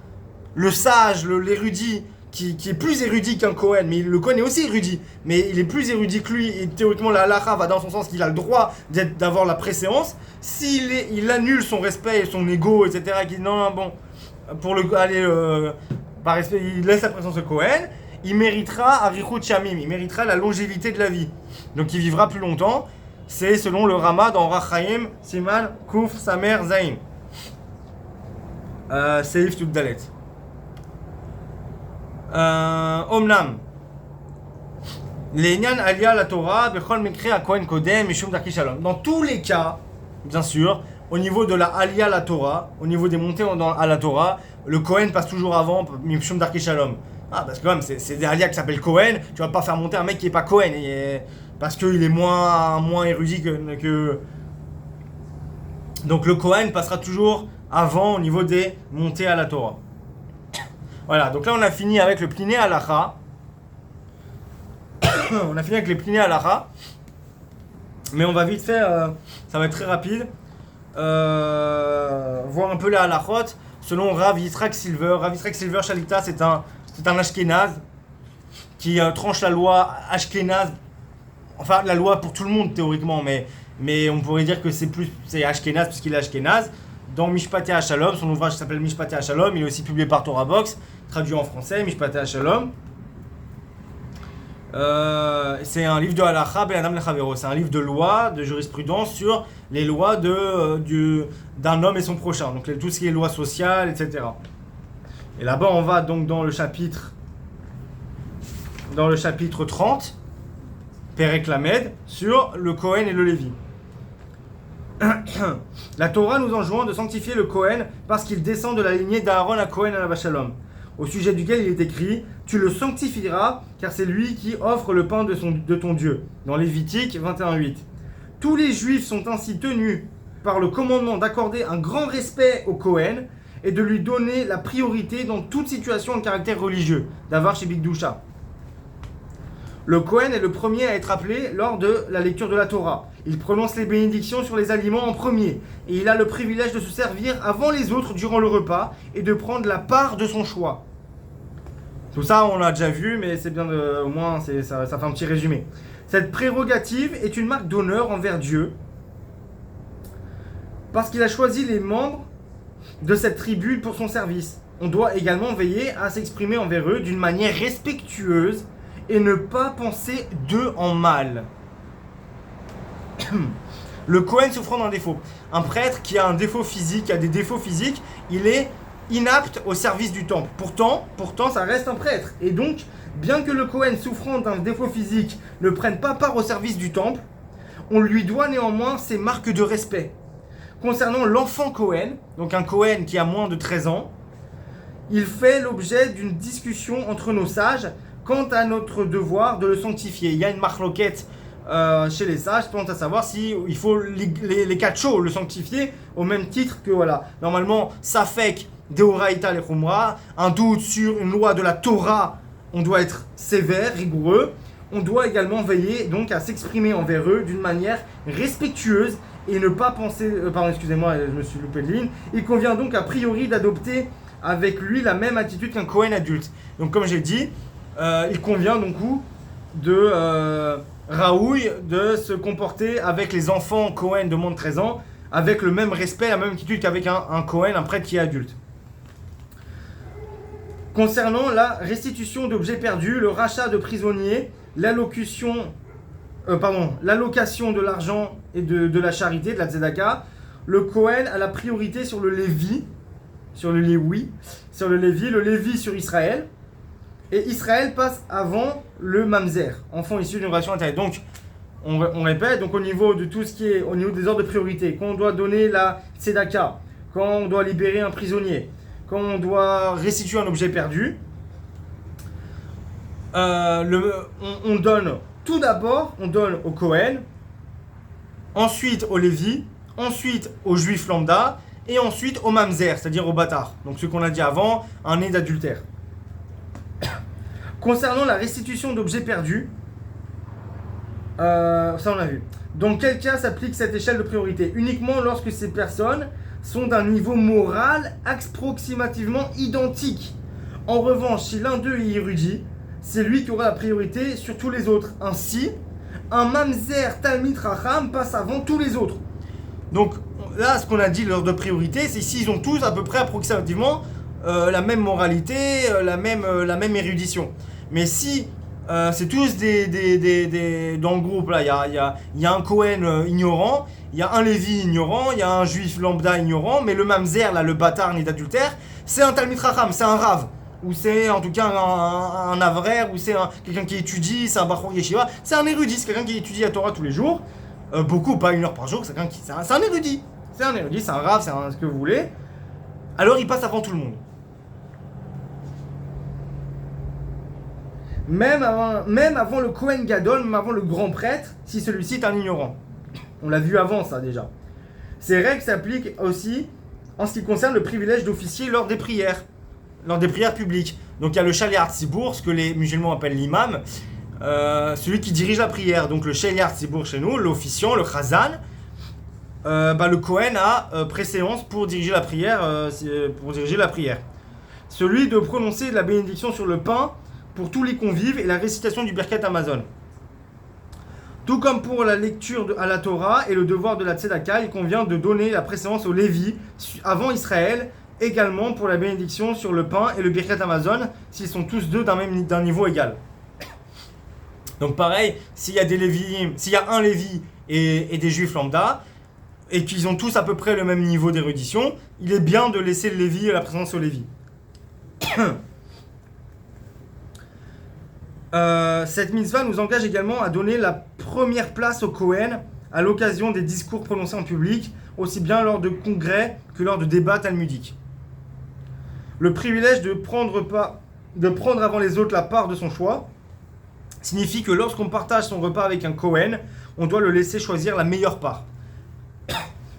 le sage, l'érudit, qui est plus érudit qu'un Kohen, mais le Kohen est aussi érudit, mais il est plus érudit que lui, et théoriquement la halakha va dans son sens qu'il a le droit d'avoir la préséance. Il annule son respect et son ego, etc., qu'il dit non, bon, pour par respect, il laisse la préséance au Kohen, il méritera Arichut Shamim, il méritera la longévité de la vie. Donc il vivra plus longtemps. C'est selon le Rama dans Orach Chaim, Siman, Kuf, Samer, Zain. Seif Tud Dalet. Omnam. L'Enyan Alia la Torah, Bechol Mekre à Kohen Kodem, Mishum Darki Shalom. Dans tous les cas, bien sûr, au niveau de la Alia la Torah, au niveau des montées à la Torah, le Kohen passe toujours avant Mishum Darki Shalom. Parce que quand même, c'est des Alia qui s'appellent Kohen, tu vas pas faire monter un mec qui est pas Kohen, parce qu'il est moins érudit que. Donc le Kohen passera toujours avant au niveau des montées à la Torah. Voilà, donc là on a fini avec le Pliné Halacha. On a fini avec les Pliné Halacha. Mais on va vite faire, ça va être très rapide. Voir un peu les halachot. Selon Rav Yitzhak Silver. Rav Yitzhak Silver Shalita, c'est un Ashkénaze qui tranche la loi Ashkénaze. Enfin, la loi pour tout le monde théoriquement, mais on pourrait dire que c'est Ashkénaze puisqu'il est Ashkénaze. Dans Mishpatei HaShalom, son ouvrage s'appelle Mishpatei HaShalom, il est aussi publié par Torah Box, traduit en français, Mishpatei HaShalom. C'est un livre de Halacha Ben Adam Lechavero, c'est un livre de loi, de jurisprudence sur les lois d'un homme et son prochain, donc tout ce qui est loi sociale, etc. Et là-bas, on va donc dans le chapitre 30, Perek Lamed, sur le Kohen et le Lévi. La Torah nous enjoint de sanctifier le Kohen parce qu'il descend de la lignée d'Aaron à Kohen à la Shalom, au sujet duquel il est écrit « Tu le sanctifieras, car c'est lui qui offre le pain de ton Dieu » dans Lévitique 21.8. Tous les Juifs sont ainsi tenus par le commandement d'accorder un grand respect au Kohen et de lui donner la priorité dans toute situation de caractère religieux, d'avar chez Bigdusha. Le Kohen est le premier à être appelé lors de la lecture de la Torah. Il prononce les bénédictions sur les aliments en premier. Et il a le privilège de se servir avant les autres durant le repas et de prendre la part de son choix. Tout ça, on l'a déjà vu, mais c'est bien au moins, ça fait un petit résumé. Cette prérogative est une marque d'honneur envers Dieu parce qu'il a choisi les membres de cette tribu pour son service. On doit également veiller à s'exprimer envers eux d'une manière respectueuse et ne pas penser d'eux en mal. Le Kohen souffrant d'un défaut. Un prêtre qui a un défaut physique, qui a des défauts physiques, il est inapte au service du temple. Pourtant, ça reste un prêtre. Et donc, bien que le Kohen souffrant d'un défaut physique ne prenne pas part au service du temple, on lui doit néanmoins ces marques de respect. Concernant l'enfant Kohen, donc un Kohen qui a moins de 13 ans, il fait l'objet d'une discussion entre nos sages quant à notre devoir de le sanctifier. Il y a une marloquette chez les sages quant à savoir si il faut les kachos le sanctifier au même titre que voilà. Normalement, safek deoraita le chumra, un doute sur une loi de la Torah, on doit être sévère, rigoureux. On doit également veiller donc à s'exprimer envers eux d'une manière respectueuse et ne pas penser. Pardon, excusez-moi, je me suis loupé de ligne. Il convient donc a priori d'adopter avec lui la même attitude qu'un Kohen adulte. Donc comme j'ai dit, il convient donc de Raoui de se comporter avec les enfants Kohen de moins de 13 ans avec le même respect, la même attitude qu'avec un Kohen, un prêtre qui est adulte. Concernant la restitution d'objets perdus, le rachat de prisonniers, l'allocation de l'argent et de la charité, de la tzedaka, le Kohen a la priorité sur le Lévi, le Lévi sur Israël, et Israël passe avant le Mamzer, enfant issu d'une relation intérieure. Donc, on répète, donc au niveau de tout ce qui est, au niveau des ordres de priorité, quand on doit donner la tzedaka, quand on doit libérer un prisonnier, quand on doit restituer un objet perdu, on donne tout d'abord, on donne au Kohen, ensuite au Lévi, ensuite aux Juifs lambda, et ensuite au Mamzer, c'est-à-dire au bâtard. Donc ce qu'on a dit avant, un né d'adultère. Concernant la restitution d'objets perdus, ça on a vu. Dans quel cas s'applique cette échelle de priorité? Uniquement lorsque ces personnes sont d'un niveau moral approximativement identique. En revanche, si l'un d'eux est érudit, c'est lui qui aura la priorité sur tous les autres. Ainsi, un Mamzer Talmid Chacham passe avant tous les autres. Donc là, ce qu'on a dit, l'ordre de priorité, c'est s'ils ont tous à peu près approximativement la même moralité, la même érudition. Mais si c'est tous dans le groupe, là, il y a un Kohen ignorant, il y a un Lévi ignorant, il y a un Juif lambda ignorant, mais le Mamzer, là, le bâtard né d'adultère, c'est un Talmid Chacham, c'est un Rav. Ou c'est en tout cas un avraire, ou c'est quelqu'un qui étudie, c'est un Bachor Yeshiva, c'est un érudit, c'est quelqu'un qui étudie la Torah tous les jours, beaucoup, pas 1 heure par jour, c'est un érudit, c'est un Rav, ce que vous voulez, alors il passe avant tout le monde. Même avant le Kohen Gadol, même avant le grand prêtre, si celui-ci est un ignorant. On l'a vu avant ça déjà. Ces règles s'appliquent aussi en ce qui concerne le privilège d'officier lors des prières publiques. Donc il y a le Shaliach Tzibour, ce que les musulmans appellent l'imam, celui qui dirige la prière. Donc le Shaliach Tzibour chez nous, l'officiant, le Chazan, le Kohen a préséance pour diriger la prière. Celui de prononcer la bénédiction sur le pain pour tous les convives et la récitation du Birkat Hamazon. Tout comme pour la lecture à la Torah et le devoir de la Tzedaka, il convient de donner la préséance au Lévi avant Israël, également pour la bénédiction sur le pain et le Birkat Hamazon, s'ils sont tous deux d'un niveau égal. Donc pareil, s'il y a un Lévi et des Juifs lambda, et qu'ils ont tous à peu près le même niveau d'érudition, il est bien de laisser le Lévi la préséance au Lévi. Cette mitzvah nous engage également à donner la première place au Kohen à l'occasion des discours prononcés en public, aussi bien lors de congrès que lors de débats talmudiques. Le privilège de prendre avant les autres la part de son choix signifie que lorsqu'on partage son repas avec un Kohen, on doit le laisser choisir la meilleure part.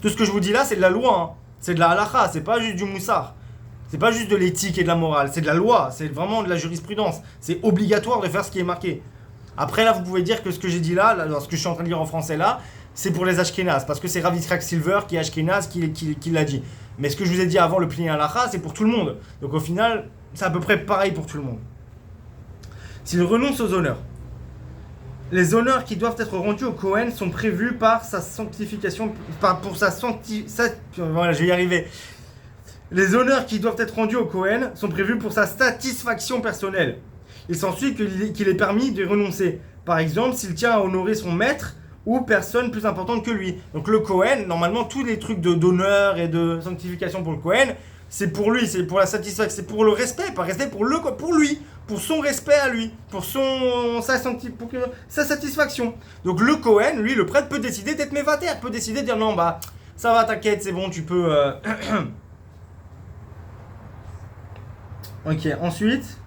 Tout ce que je vous dis là, c'est de la loi, hein. C'est de la halakha, c'est pas juste du moussar. C'est pas juste de l'éthique et de la morale, c'est de la loi, c'est vraiment de la jurisprudence. C'est obligatoire de faire ce qui est marqué. Après, là, vous pouvez dire que ce que j'ai dit là, ce que je suis en train de dire en français là, c'est pour les Ashkénazes, parce que c'est Rav Yitzhak Silver qui est Ashkénaze qui l'a dit. Mais ce que je vous ai dit avant, le plié halacha, c'est pour tout le monde. Donc au final, c'est à peu près pareil pour tout le monde. S'il renonce aux honneurs, les honneurs qui doivent être rendus au Kohen sont prévus par sa sanctification, voilà, je vais y arriver. Les honneurs qui doivent être rendus au Kohen sont prévus pour sa satisfaction personnelle. Il s'ensuit qu'il est permis de renoncer. Par exemple, s'il tient à honorer son maître ou personne plus importante que lui. Donc le Kohen, normalement, tous les trucs d'honneur et de sanctification pour le Kohen, c'est pour lui, c'est pour la satisfaction, c'est pour le respect, pas respect pour lui, pour son respect à lui, pour sa satisfaction. Donc le Kohen, lui, le prêtre, peut décider d'être mévater, peut décider de dire non, bah, ça va, t'inquiète, c'est bon, tu peux... Ok, ensuite...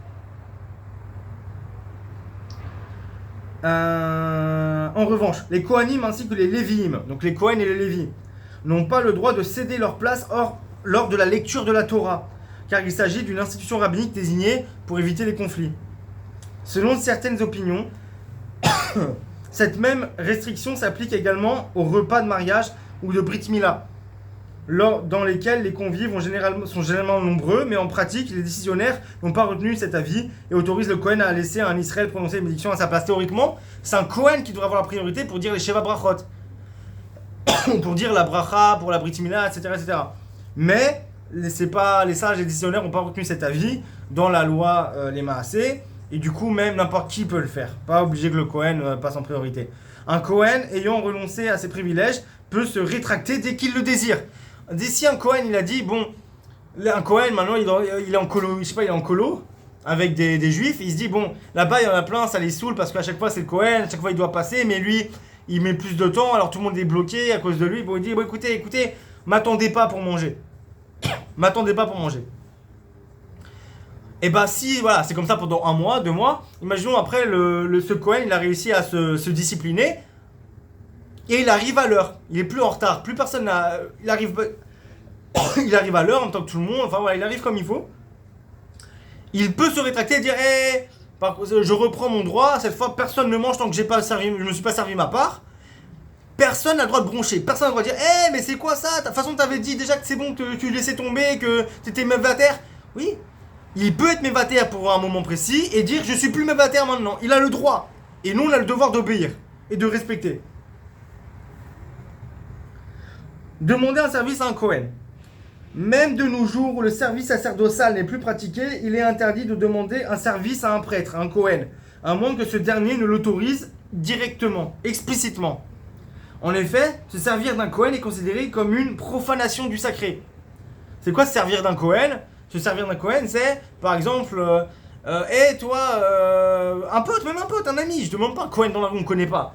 en revanche, les Kohanim ainsi que les Lévi'im, donc les Kohen et les Lévi, n'ont pas le droit de céder leur place lors de la lecture de la Torah, car il s'agit d'une institution rabbinique désignée pour éviter les conflits. Selon certaines opinions, cette même restriction s'applique également aux repas de mariage ou de Brit Mila, dans lesquels les convives sont généralement nombreux, mais en pratique, les décisionnaires n'ont pas retenu cet avis et autorisent le Kohen à laisser un Israël prononcer une bénédiction à sa place. Théoriquement, c'est un Kohen qui devrait avoir la priorité pour dire les Sheva Brachot, pour dire la bracha, pour la Brit Mila, etc., etc. Mais c'est pas, les sages et les décisionnaires n'ont pas retenu cet avis dans la loi les Maasé, et du coup, même n'importe qui peut le faire. Pas obligé que le Kohen passe en priorité. Un Kohen ayant renoncé à ses privilèges peut se rétracter dès qu'il le désire. Si un Kohen, il a dit, bon, un Kohen, maintenant, il est en colo, je sais pas, il est en colo, avec des juifs, il se dit, bon, là-bas, il y en a plein, ça les saoule, parce qu'à chaque fois, c'est le Kohen, à chaque fois, il doit passer, mais lui, il met plus de temps, alors tout le monde est bloqué à cause de lui. Bon, il dit, bon, écoutez, m'attendez pas pour manger. M'attendez pas pour manger. Et bah, si, voilà, c'est comme ça pendant 1 mois, 2 mois, imaginons après, ce Kohen, il a réussi à se discipliner, et il arrive à l'heure, il est plus en retard, plus personne n'a... Il arrive à l'heure en même temps que tout le monde, enfin voilà, il arrive comme il faut. Il peut se rétracter et dire je reprends mon droit, cette fois personne ne mange tant que je me suis pas servi ma part. Personne n'a le droit de broncher, personne n'a le droit de dire mais c'est quoi ça? De toute façon t'avais dit déjà que c'est bon, que tu laissais tomber, que t'étais mévater. Oui, il peut être mévater pour un moment précis et dire je suis plus mévater maintenant. Il a le droit. Et nous on a le devoir d'obéir et de respecter. Demander un service à un Kohen. Même de nos jours où le service sacerdotal n'est plus pratiqué, il est interdit de demander un service à un prêtre, à un Kohen, à moins que ce dernier ne l'autorise directement, explicitement. En effet, se servir d'un Kohen est considéré comme une profanation du sacré. C'est quoi se servir d'un Kohen? Se servir d'un Kohen, c'est, par exemple, toi, un pote, même un pote, un ami, je demande pas un Kohen dans la rue, on ne connaît pas.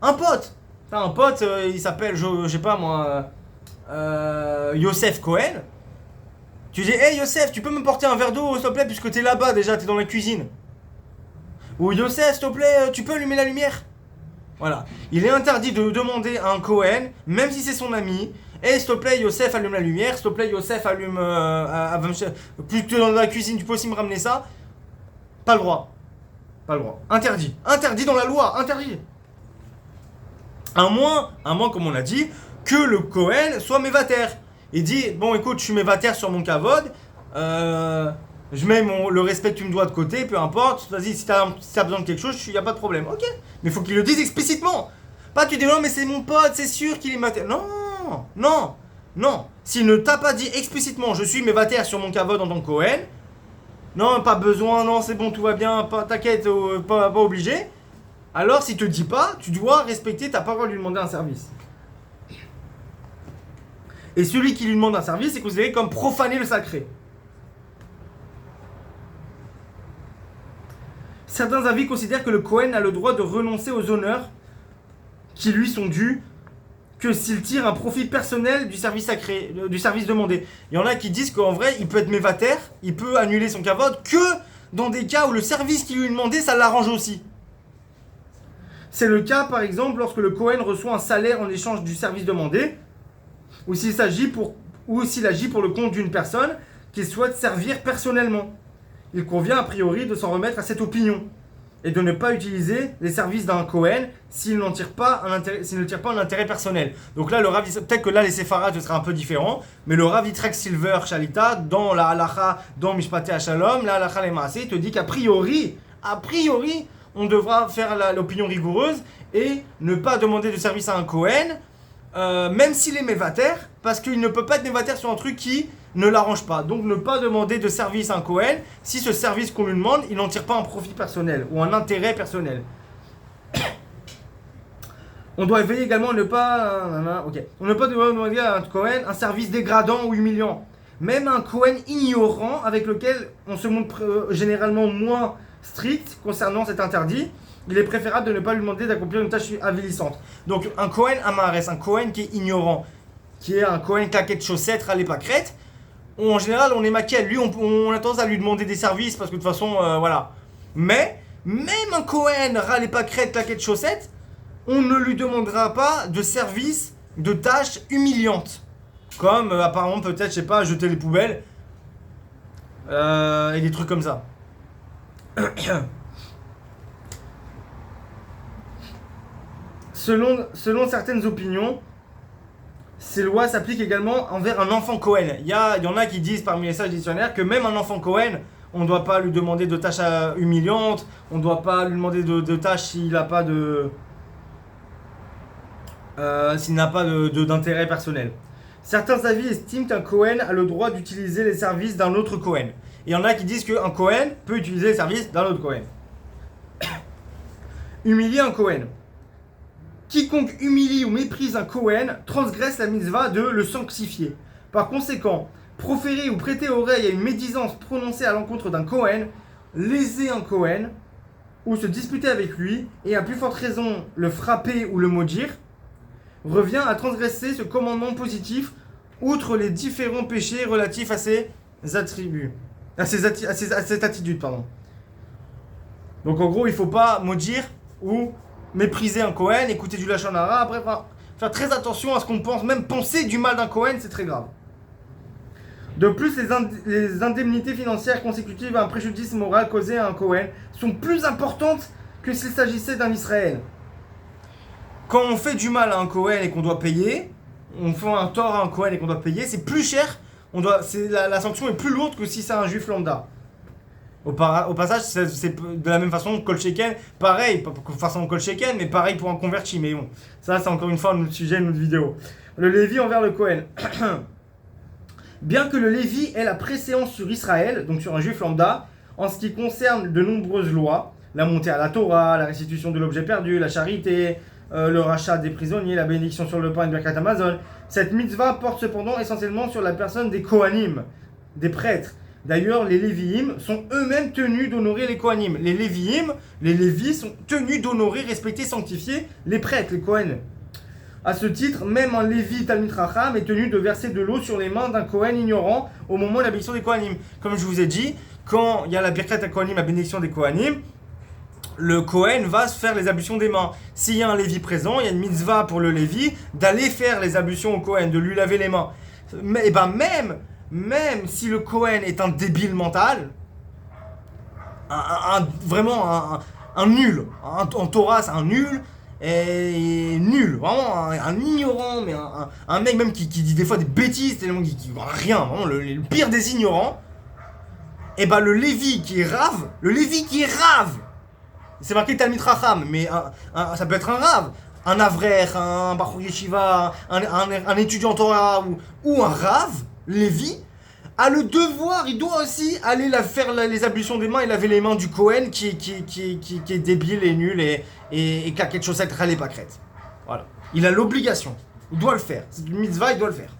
Un pote. T'as un pote, il s'appelle, je sais pas moi, Yosef Cohen. Tu dis, hey Yosef, tu peux me porter un verre d'eau s'il te plaît, puisque t'es là-bas déjà, t'es dans la cuisine. Ou Yosef, s'il te plaît, tu peux allumer la lumière. Voilà. Il est interdit de demander à un Cohen, même si c'est son ami, hey, s'il te plaît, Yosef, allume la lumière, s'il te plaît, Yosef, allume. Plus que dans la cuisine, tu peux aussi me ramener ça. Pas le droit. Pas le droit. Interdit. Interdit dans la loi. Interdit. À moins, comme on a dit, que le Kohen soit mévater. Il dit, bon écoute, je suis mévater sur mon kavod, je mets le respect que tu me dois de côté, peu importe, vas-y, si t'as besoin de quelque chose, il n'y a pas de problème. Ok, mais il faut qu'il le dise explicitement. Pas tu dis, non mais c'est mon pote, c'est sûr qu'il est mévater. Non. S'il ne t'a pas dit explicitement, je suis mévater sur mon kavod en tant que Kohen, non, pas besoin, non, c'est bon, tout va bien, t'inquiète, pas obligé. Alors, s'il te dit pas, tu dois respecter ta parole de lui demander un service. Et celui qui lui demande un service est considéré comme profaner le sacré. Certains avis considèrent que le Kohen a le droit de renoncer aux honneurs qui lui sont dus que s'il tire un profit personnel du service sacré, du service demandé. Il y en a qui disent qu'en vrai, il peut être mévater, il peut annuler son kavod que dans des cas où le service qu'il lui est demandé, ça l'arrange aussi. C'est le cas, par exemple, lorsque le Kohen reçoit un salaire en échange du service demandé, ou s'il agit pour le compte d'une personne qu'il souhaite servir personnellement. Il convient a priori de s'en remettre à cette opinion. et de ne pas utiliser les services d'un Kohen s'il ne tire pas un intérêt personnel. Donc là, le Rav, peut-être que là, les séfarades, ce sera un peu différent, mais le Rav Yitzhak Silver Shalita, dans la halacha, dans Mishpatei HaShalom, la halacha les Maaseh, te dit qu'a priori, on devra faire l'opinion rigoureuse et ne pas demander de service à un Kohen, même s'il est mévater, parce qu'il ne peut pas être mévater sur un truc qui ne l'arrange pas. Donc ne pas demander de service à un Kohen si ce service qu'on lui demande, il n'en tire pas un profit personnel ou un intérêt personnel. On doit veiller également à ne pas... On ne peut pas demander à un Kohen un service dégradant ou humiliant. Même un Kohen ignorant avec lequel on se montre généralement moins strict concernant cet interdit, il est préférable de ne pas lui demander d'accomplir une tâche avilissante. Donc un Kohen Amares, un Kohen qui est ignorant, qui est un Kohen claquette chaussettes, râlé pas crête, en général on est maquillé. Lui on a tendance à lui demander des services parce que de toute façon voilà. Mais même un Kohen râlé pas crête, claquette chaussettes, on ne lui demandera pas de service, de tâches humiliantes. Comme apparemment peut-être, je sais pas, jeter les poubelles et des trucs comme ça. Selon certaines opinions, ces lois s'appliquent également envers un enfant Cohen. Il y en a qui disent parmi les sages dictionnaires que même un enfant Cohen, on ne doit pas lui demander de tâches humiliantes, on ne doit pas lui demander de tâches s'il n'a pas d'intérêt personnel. Certains avis estiment qu'un Cohen a le droit d'utiliser les services d'un autre Cohen. Et il y en a qui disent qu'un Cohen peut utiliser les services d'un autre Cohen. Humilier un Cohen. Quiconque humilie ou méprise un Kohen transgresse la mitzvah de le sanctifier. Par conséquent, proférer ou prêter oreille à une médisance prononcée à l'encontre d'un Kohen, léser un Kohen, ou se disputer avec lui, et à plus forte raison le frapper ou le maudire, revient à transgresser ce commandement positif, outre les différents péchés relatifs à ses attributs. À cette attitude, pardon. Donc en gros, il ne faut pas maudire ou mépriser un Kohen, écouter du Lachon Hara, après faire très attention à ce qu'on pense, même penser du mal d'un Kohen, c'est très grave. De plus, les indemnités financières consécutives à un préjudice moral causé à un Kohen sont plus importantes que s'il s'agissait d'un Israël. Quand on fait du mal à un Kohen et qu'on doit payer, on fait un tort à un Kohen et qu'on doit payer, c'est plus cher, la sanction est plus lourde que si c'est un juif lambda. Au passage, c'est de la même façon que Kol Sheken, pareil, pas façon Kol Sheken, mais pareil pour un converti. Mais bon, ça c'est encore une fois notre sujet, notre vidéo. Le Lévi envers le Kohen. Bien que le Lévi ait la préséance sur Israël, donc sur un juif lambda, en ce qui concerne de nombreuses lois, la montée à la Torah, la restitution de l'objet perdu, la charité, le rachat des prisonniers, la bénédiction sur le pain et Birkat Hamazon, cette mitzvah porte cependant essentiellement sur la personne des Kohanim, des prêtres. D'ailleurs, les Lévi'im sont eux-mêmes tenus d'honorer les Kohanim. Les Lévis sont tenus d'honorer, respecter, sanctifier les prêtres, les Kohen. À ce titre, même un Lévi Talmid Chacham est tenu de verser de l'eau sur les mains d'un Kohen ignorant au moment de la bénédiction des Kohanim. Comme je vous ai dit, quand il y a la Birkat HaKohanim, la bénédiction des Kohanim, le Kohen va se faire les ablutions des mains. S'il y a un Lévi présent, il y a une mitzvah pour le Lévi d'aller faire les ablutions au Kohen, de lui laver les mains. Mais même si le Kohen est un débile mental, vraiment un nul, en Torah c'est un nul, et nul, vraiment un ignorant, mais un mec même qui dit des fois des bêtises, tellement qui rien, vraiment le pire des ignorants, et bah le Lévi qui est rave, c'est marqué Talmid Chacham, mais ça peut être un rave, un avrer, un Bachur Yeshiva, un étudiant Torah ou un rave, Lévi, a le devoir, il doit aussi aller faire les ablutions des mains et laver les mains du Kohen qui est débile et nul et claquette chaussette râlé pas crête. Voilà. Il a l'obligation. Il doit le faire. C'est une mitzvah, il doit le faire.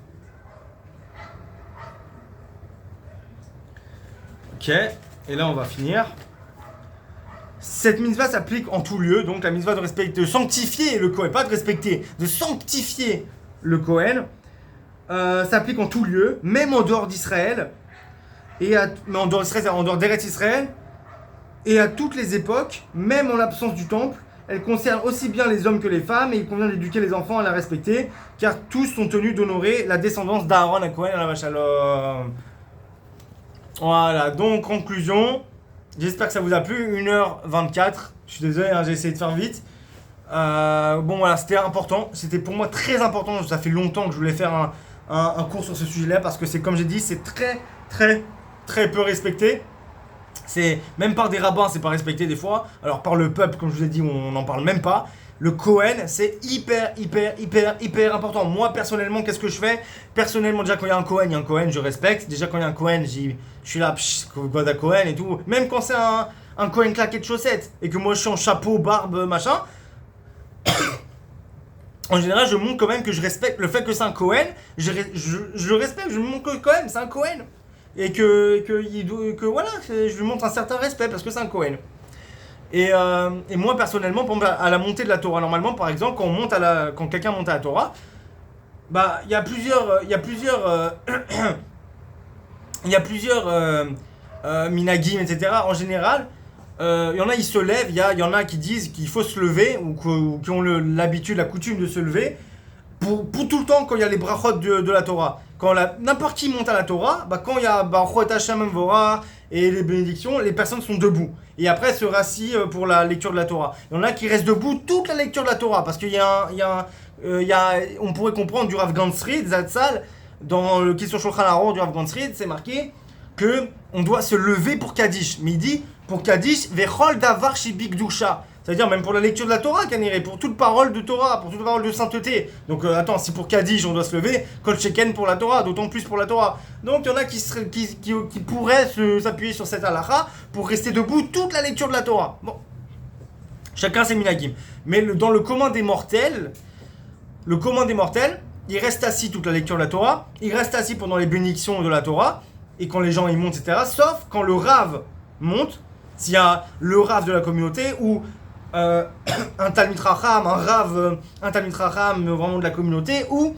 Ok. Et là, on va finir. Cette mitzvah s'applique en tout lieu. Donc, la mitzvah de sanctifier le Kohen. Pas de respecter, de sanctifier le Kohen. S'applique en tout lieu, même en dehors d'Israël, en dehors d'Eretz Israël, et à toutes les époques, même en l'absence du temple. Elle concerne aussi bien les hommes que les femmes, et il convient d'éduquer les enfants à la respecter, car tous sont tenus d'honorer la descendance d'Aaron à Kohen à la Shalom. Voilà, donc conclusion, J'espère que ça vous a plu. 1h24. Je suis désolé, hein, j'ai essayé de faire vite. Bon voilà, c'était important. C'était pour moi très important. Ça fait longtemps que je voulais faire un cours sur ce sujet-là parce que c'est comme j'ai dit, c'est très très très peu respecté. C'est même par des rabbins, c'est pas respecté des fois. Alors par le peuple, comme je vous ai dit, on n'en parle même pas. Le Kohen, c'est hyper important. Moi personnellement, qu'est-ce que je fais? Personnellement, déjà quand il y a un Kohen, je respecte. Déjà quand il y a un Kohen, je suis là, God à Kohen et tout. Même quand c'est un Kohen claqué de chaussettes et que moi je suis en chapeau, barbe, machin. En général, je montre quand même que je respecte le fait que c'est un Kohen. Je respecte, je montre que Kohen, c'est un Kohen. Et que voilà, je lui montre un certain respect parce que c'est un Kohen. Et moi personnellement, à la montée de la Torah, normalement, par exemple, quand quelqu'un monte à la Torah, bah il y a plusieurs minagim, etc. En général, il y en a ils se lèvent, il y en a qui disent qu'il faut se lever ou qui ont l'habitude, la coutume de se lever pour tout le temps quand il y a les brachot de la Torah. Quand n'importe qui monte à la Torah, bah quand il y a Baruch Hashem Vora et les bénédictions, les personnes sont debout. Et après se rassis pour la lecture de la Torah. Il y en a qui restent debout toute la lecture de la Torah parce qu'il on pourrait comprendre du Rav Ganzrid, Zatzal, dans le question Shulchan Aruch du Rav Ganzrid, c'est marqué que on doit se lever pour Kaddish. Mais il dit pour Kaddish, Vechol Davar Shibik Dusha. C'est-à-dire même pour la lecture de la Torah, Kaniré, pour toute parole de Torah, pour toute parole de sainteté. Donc attends, si pour Kaddish on doit se lever, Kol Sheken pour la Torah, d'autant plus pour la Torah. Donc il y en a qui pourraient s'appuyer sur cette halakha pour rester debout toute la lecture de la Torah. Bon, chacun ses minagim. Mais dans le commun des mortels, il reste assis toute la lecture de la Torah, il reste assis pendant les bénédictions de la Torah, et quand les gens y montent, etc. Sauf quand le Rav monte, s'il y a le Rav de la communauté ou un Talmid Racham, un Talmid Racham vraiment de la communauté, ou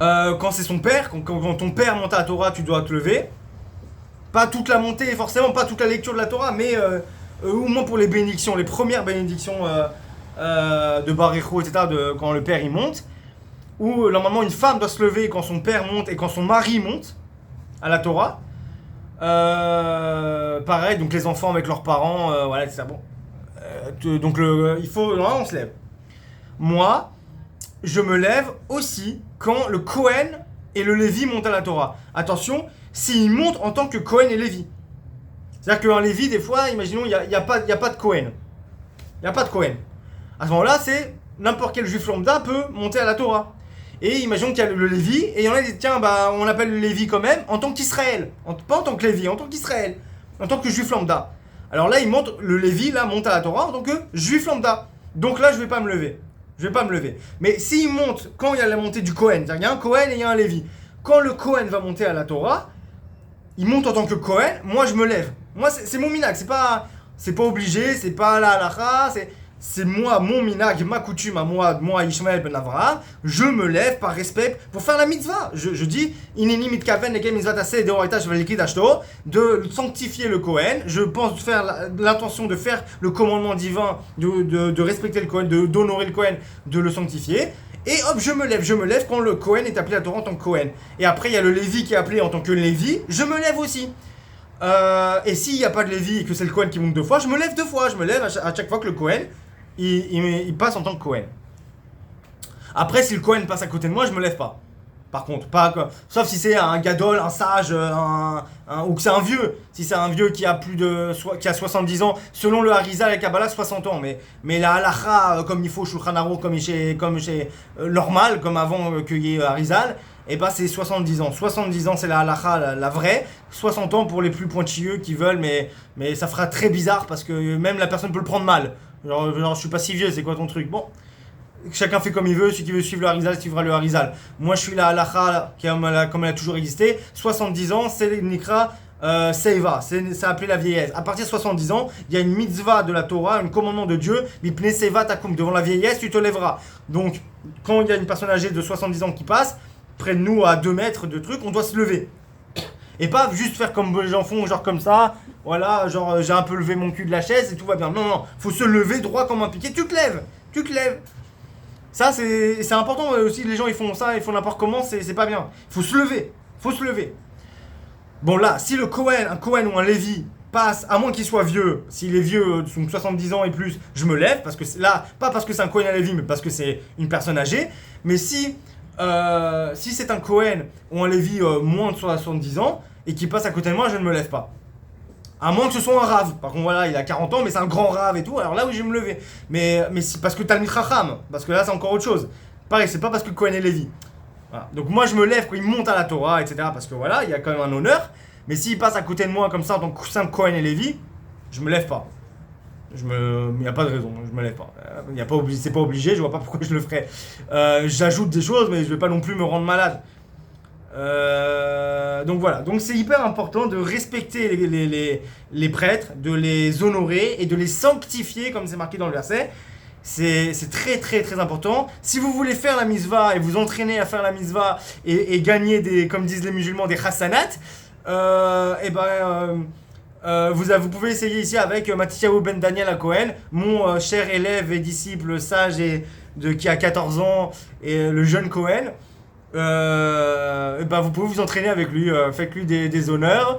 quand c'est son père, quand ton père monte à la Torah, tu dois te lever. Pas toute la montée, forcément pas toute la lecture de la Torah, mais au moins pour les bénédictions, les premières bénédictions de Baruch, etc., quand le père il monte. Ou normalement une femme doit se lever quand son père monte et quand son mari monte à la Torah. Pareil, donc les enfants avec leurs parents, voilà, c'est ça. Bon. Donc il faut, là, on se lève. Moi, je me lève aussi quand le Kohen et le Lévi montent à la Torah. Attention, s'ils montent en tant que Kohen et Lévi. C'est-à-dire qu'un Lévi, des fois, imaginons, il n'y a pas de Kohen. Il n'y a pas de Kohen. À ce moment-là, c'est n'importe quel juif lambda peut monter à la Torah. Et imaginons qu'il y a le Lévi, et il y en a qui disent, tiens, bah, on l'appelle le Lévi quand même, en tant qu'Israël. Pas en tant que Lévi, en tant qu'Israël. En tant que juif lambda. Alors là, le Lévi, là, monte à la Torah en tant que juif lambda. Donc là, je vais pas me lever. Mais s'il monte, quand il y a la montée du Kohen, c'est-à-dire il y a un Kohen et il y a un Lévi. Quand le Kohen va monter à la Torah, il monte en tant que Kohen, moi je me lève. Moi, c'est mon minag, c'est pas obligé, c'est pas la halakha, c'est moi, mon minag, ma coutume à moi Ishmael ben Avraham, je me lève par respect pour faire la mitzvah. Je dis, ineni mitkaven lekem mitzvah taseh deoraita shvelikid ashto, de sanctifier le Kohen. Je pense faire l'intention de faire le commandement divin, de respecter le Kohen, d'honorer le Kohen, de le sanctifier. Et hop, je me lève quand le Kohen est appelé à la Torah en tant que Kohen. Et après, il y a le Lévi qui est appelé en tant que Lévi, je me lève aussi. Et s'il n'y a pas de Lévi et que c'est le Kohen qui monte 2 fois, je me lève 2 fois. Je me lève à chaque fois que le Kohen il passe en tant que Kohen. Après, si le Kohen passe à côté de moi, je me lève pas. Par contre, sauf si c'est un gadol, un sage, ou que c'est un vieux. Si c'est un vieux qui a qui a 70 ans, selon le Harizal et la Kabbalah, 60 ans. Mais la halakha, comme il faut, Shulchan Aruch, comme chez normal, comme avant qu'il y ait Harizal, et bah c'est 70 ans. 70 ans, c'est la halakha, la vraie. 60 ans pour les plus pointilleux qui veulent, mais ça fera très bizarre parce que même la personne peut le prendre mal. Genre je suis pas si vieux, c'est quoi ton truc? Bon, chacun fait comme il veut, celui qui veut suivre le Harizal suivra le Harizal. Moi je suis la halakha comme elle a toujours existé. 70 ans, c'est Nikra Seiva, c'est appelé la vieillesse. À partir de 70 ans, il y a une mitzvah de la Torah, un commandement de Dieu, Mipnei Seiva Takum, devant la vieillesse tu te lèveras. Donc quand il y a une personne âgée de 70 ans qui passe, près de nous à 2 mètres de truc, on doit se lever. Et pas juste faire comme les gens font, genre comme ça, voilà, genre j'ai un peu levé mon cul de la chaise et tout va bien. Non, faut se lever droit comme un piquet, tu te lèves. Ça c'est important aussi, les gens ils font ça, ils font n'importe comment, c'est pas bien. Faut se lever. Bon là, si un Kohen ou un Lévi passe, à moins qu'il soit vieux, s'il est vieux, donc 70 ans et plus, je me lève, parce que là, pas parce que c'est un Cohen Levi, mais parce que c'est une personne âgée. Mais si c'est un Cohen ou un Lévi moins de 70 ans et qui passe à côté de moi, je ne me lève pas. À moins que ce soit un rave. Par contre, voilà, il a 40 ans, mais c'est un grand rave et tout. Alors là, oui, je vais me lever. Mais si, parce que t'as le Mitracham. Parce que là, c'est encore autre chose. Pareil, c'est pas parce que Cohen est Lévi. Voilà. Donc moi, je me lève quand il monte à la Torah, etc. Parce que voilà, il y a quand même un honneur. Mais s'il passe à côté de moi comme ça, en tant que simple Cohen et Lévi, je me lève pas. Il n'y a pas de raison, je me lève pas. C'est pas obligé, je vois pas pourquoi je le ferais. J'ajoute des choses, mais je vais pas non plus me rendre malade. Donc voilà, donc c'est hyper important de respecter les prêtres, de les honorer et de les sanctifier comme c'est marqué dans le verset. C'est très très très important. Si vous voulez faire la mitzvah et vous entraîner à faire la mitzvah et gagner comme disent les musulmans, des chassanat, vous pouvez essayer ici avec Mathieu Ben Daniel à Cohen, mon cher élève et disciple sage qui a 14 ans et le jeune Cohen. Vous pouvez vous entraîner avec lui, faites-lui des honneurs,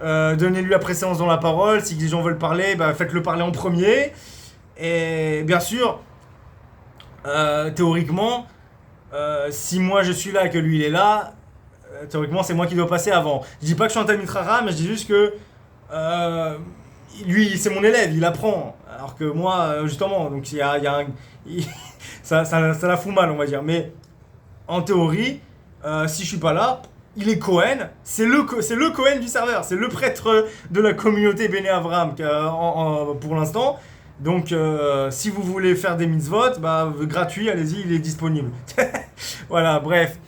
donnez-lui la préséance dans la parole. Si les gens veulent parler, faites-le parler en premier. Et bien sûr, théoriquement, si moi je suis là et que lui il est là, théoriquement c'est moi qui dois passer avant. Je dis pas que je suis un Talmid Chacham, mais je dis juste que lui c'est mon élève, il apprend. Alors que moi, justement, donc ça la fout mal, on va dire. Mais en théorie, si je suis pas là, il est Cohen, c'est le Cohen du serveur, c'est le prêtre de la communauté Béné Avraham pour l'instant. Donc si vous voulez faire des mitzvot, gratuit, allez-y, il est disponible. Voilà, bref.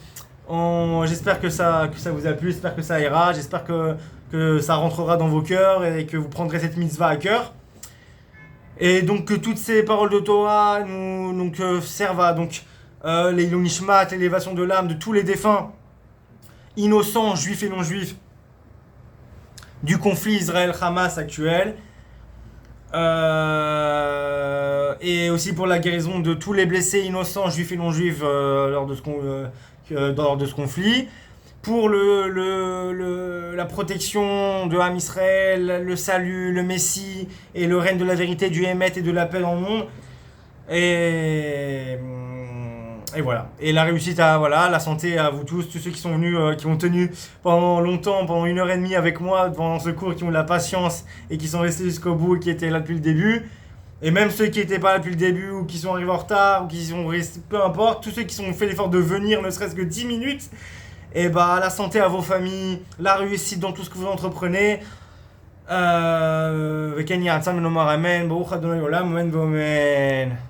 J'espère que ça vous a plu, j'espère que ça ira, j'espère que ça rentrera dans vos cœurs et que vous prendrez cette mitzvah à cœur. Et donc que toutes ces paroles de Torah nous servent à l'Ilun Nishmat, l'élévation de l'âme de tous les défunts, innocents, juifs et non juifs, du conflit Israël-Hamas actuel, et aussi pour la guérison de tous les blessés innocents, juifs et non juifs, lors de ce conflit, pour la protection de Ham Israël, le salut, le Messie et le règne de la vérité, du Hémet et de la paix dans le monde. Et voilà. Et la réussite la santé à vous tous ceux qui sont venus, qui ont tenu pendant longtemps, pendant 1h30 avec moi pendant ce cours, qui ont de la patience et qui sont restés jusqu'au bout et qui étaient là depuis le début. Et même ceux qui n'étaient pas là depuis le début ou qui sont arrivés en retard ou qui sont restés, peu importe, tous ceux qui ont fait l'effort de venir ne serait-ce que 10 minutes, et la santé à vos familles, la réussite dans tout ce que vous entreprenez. Amen.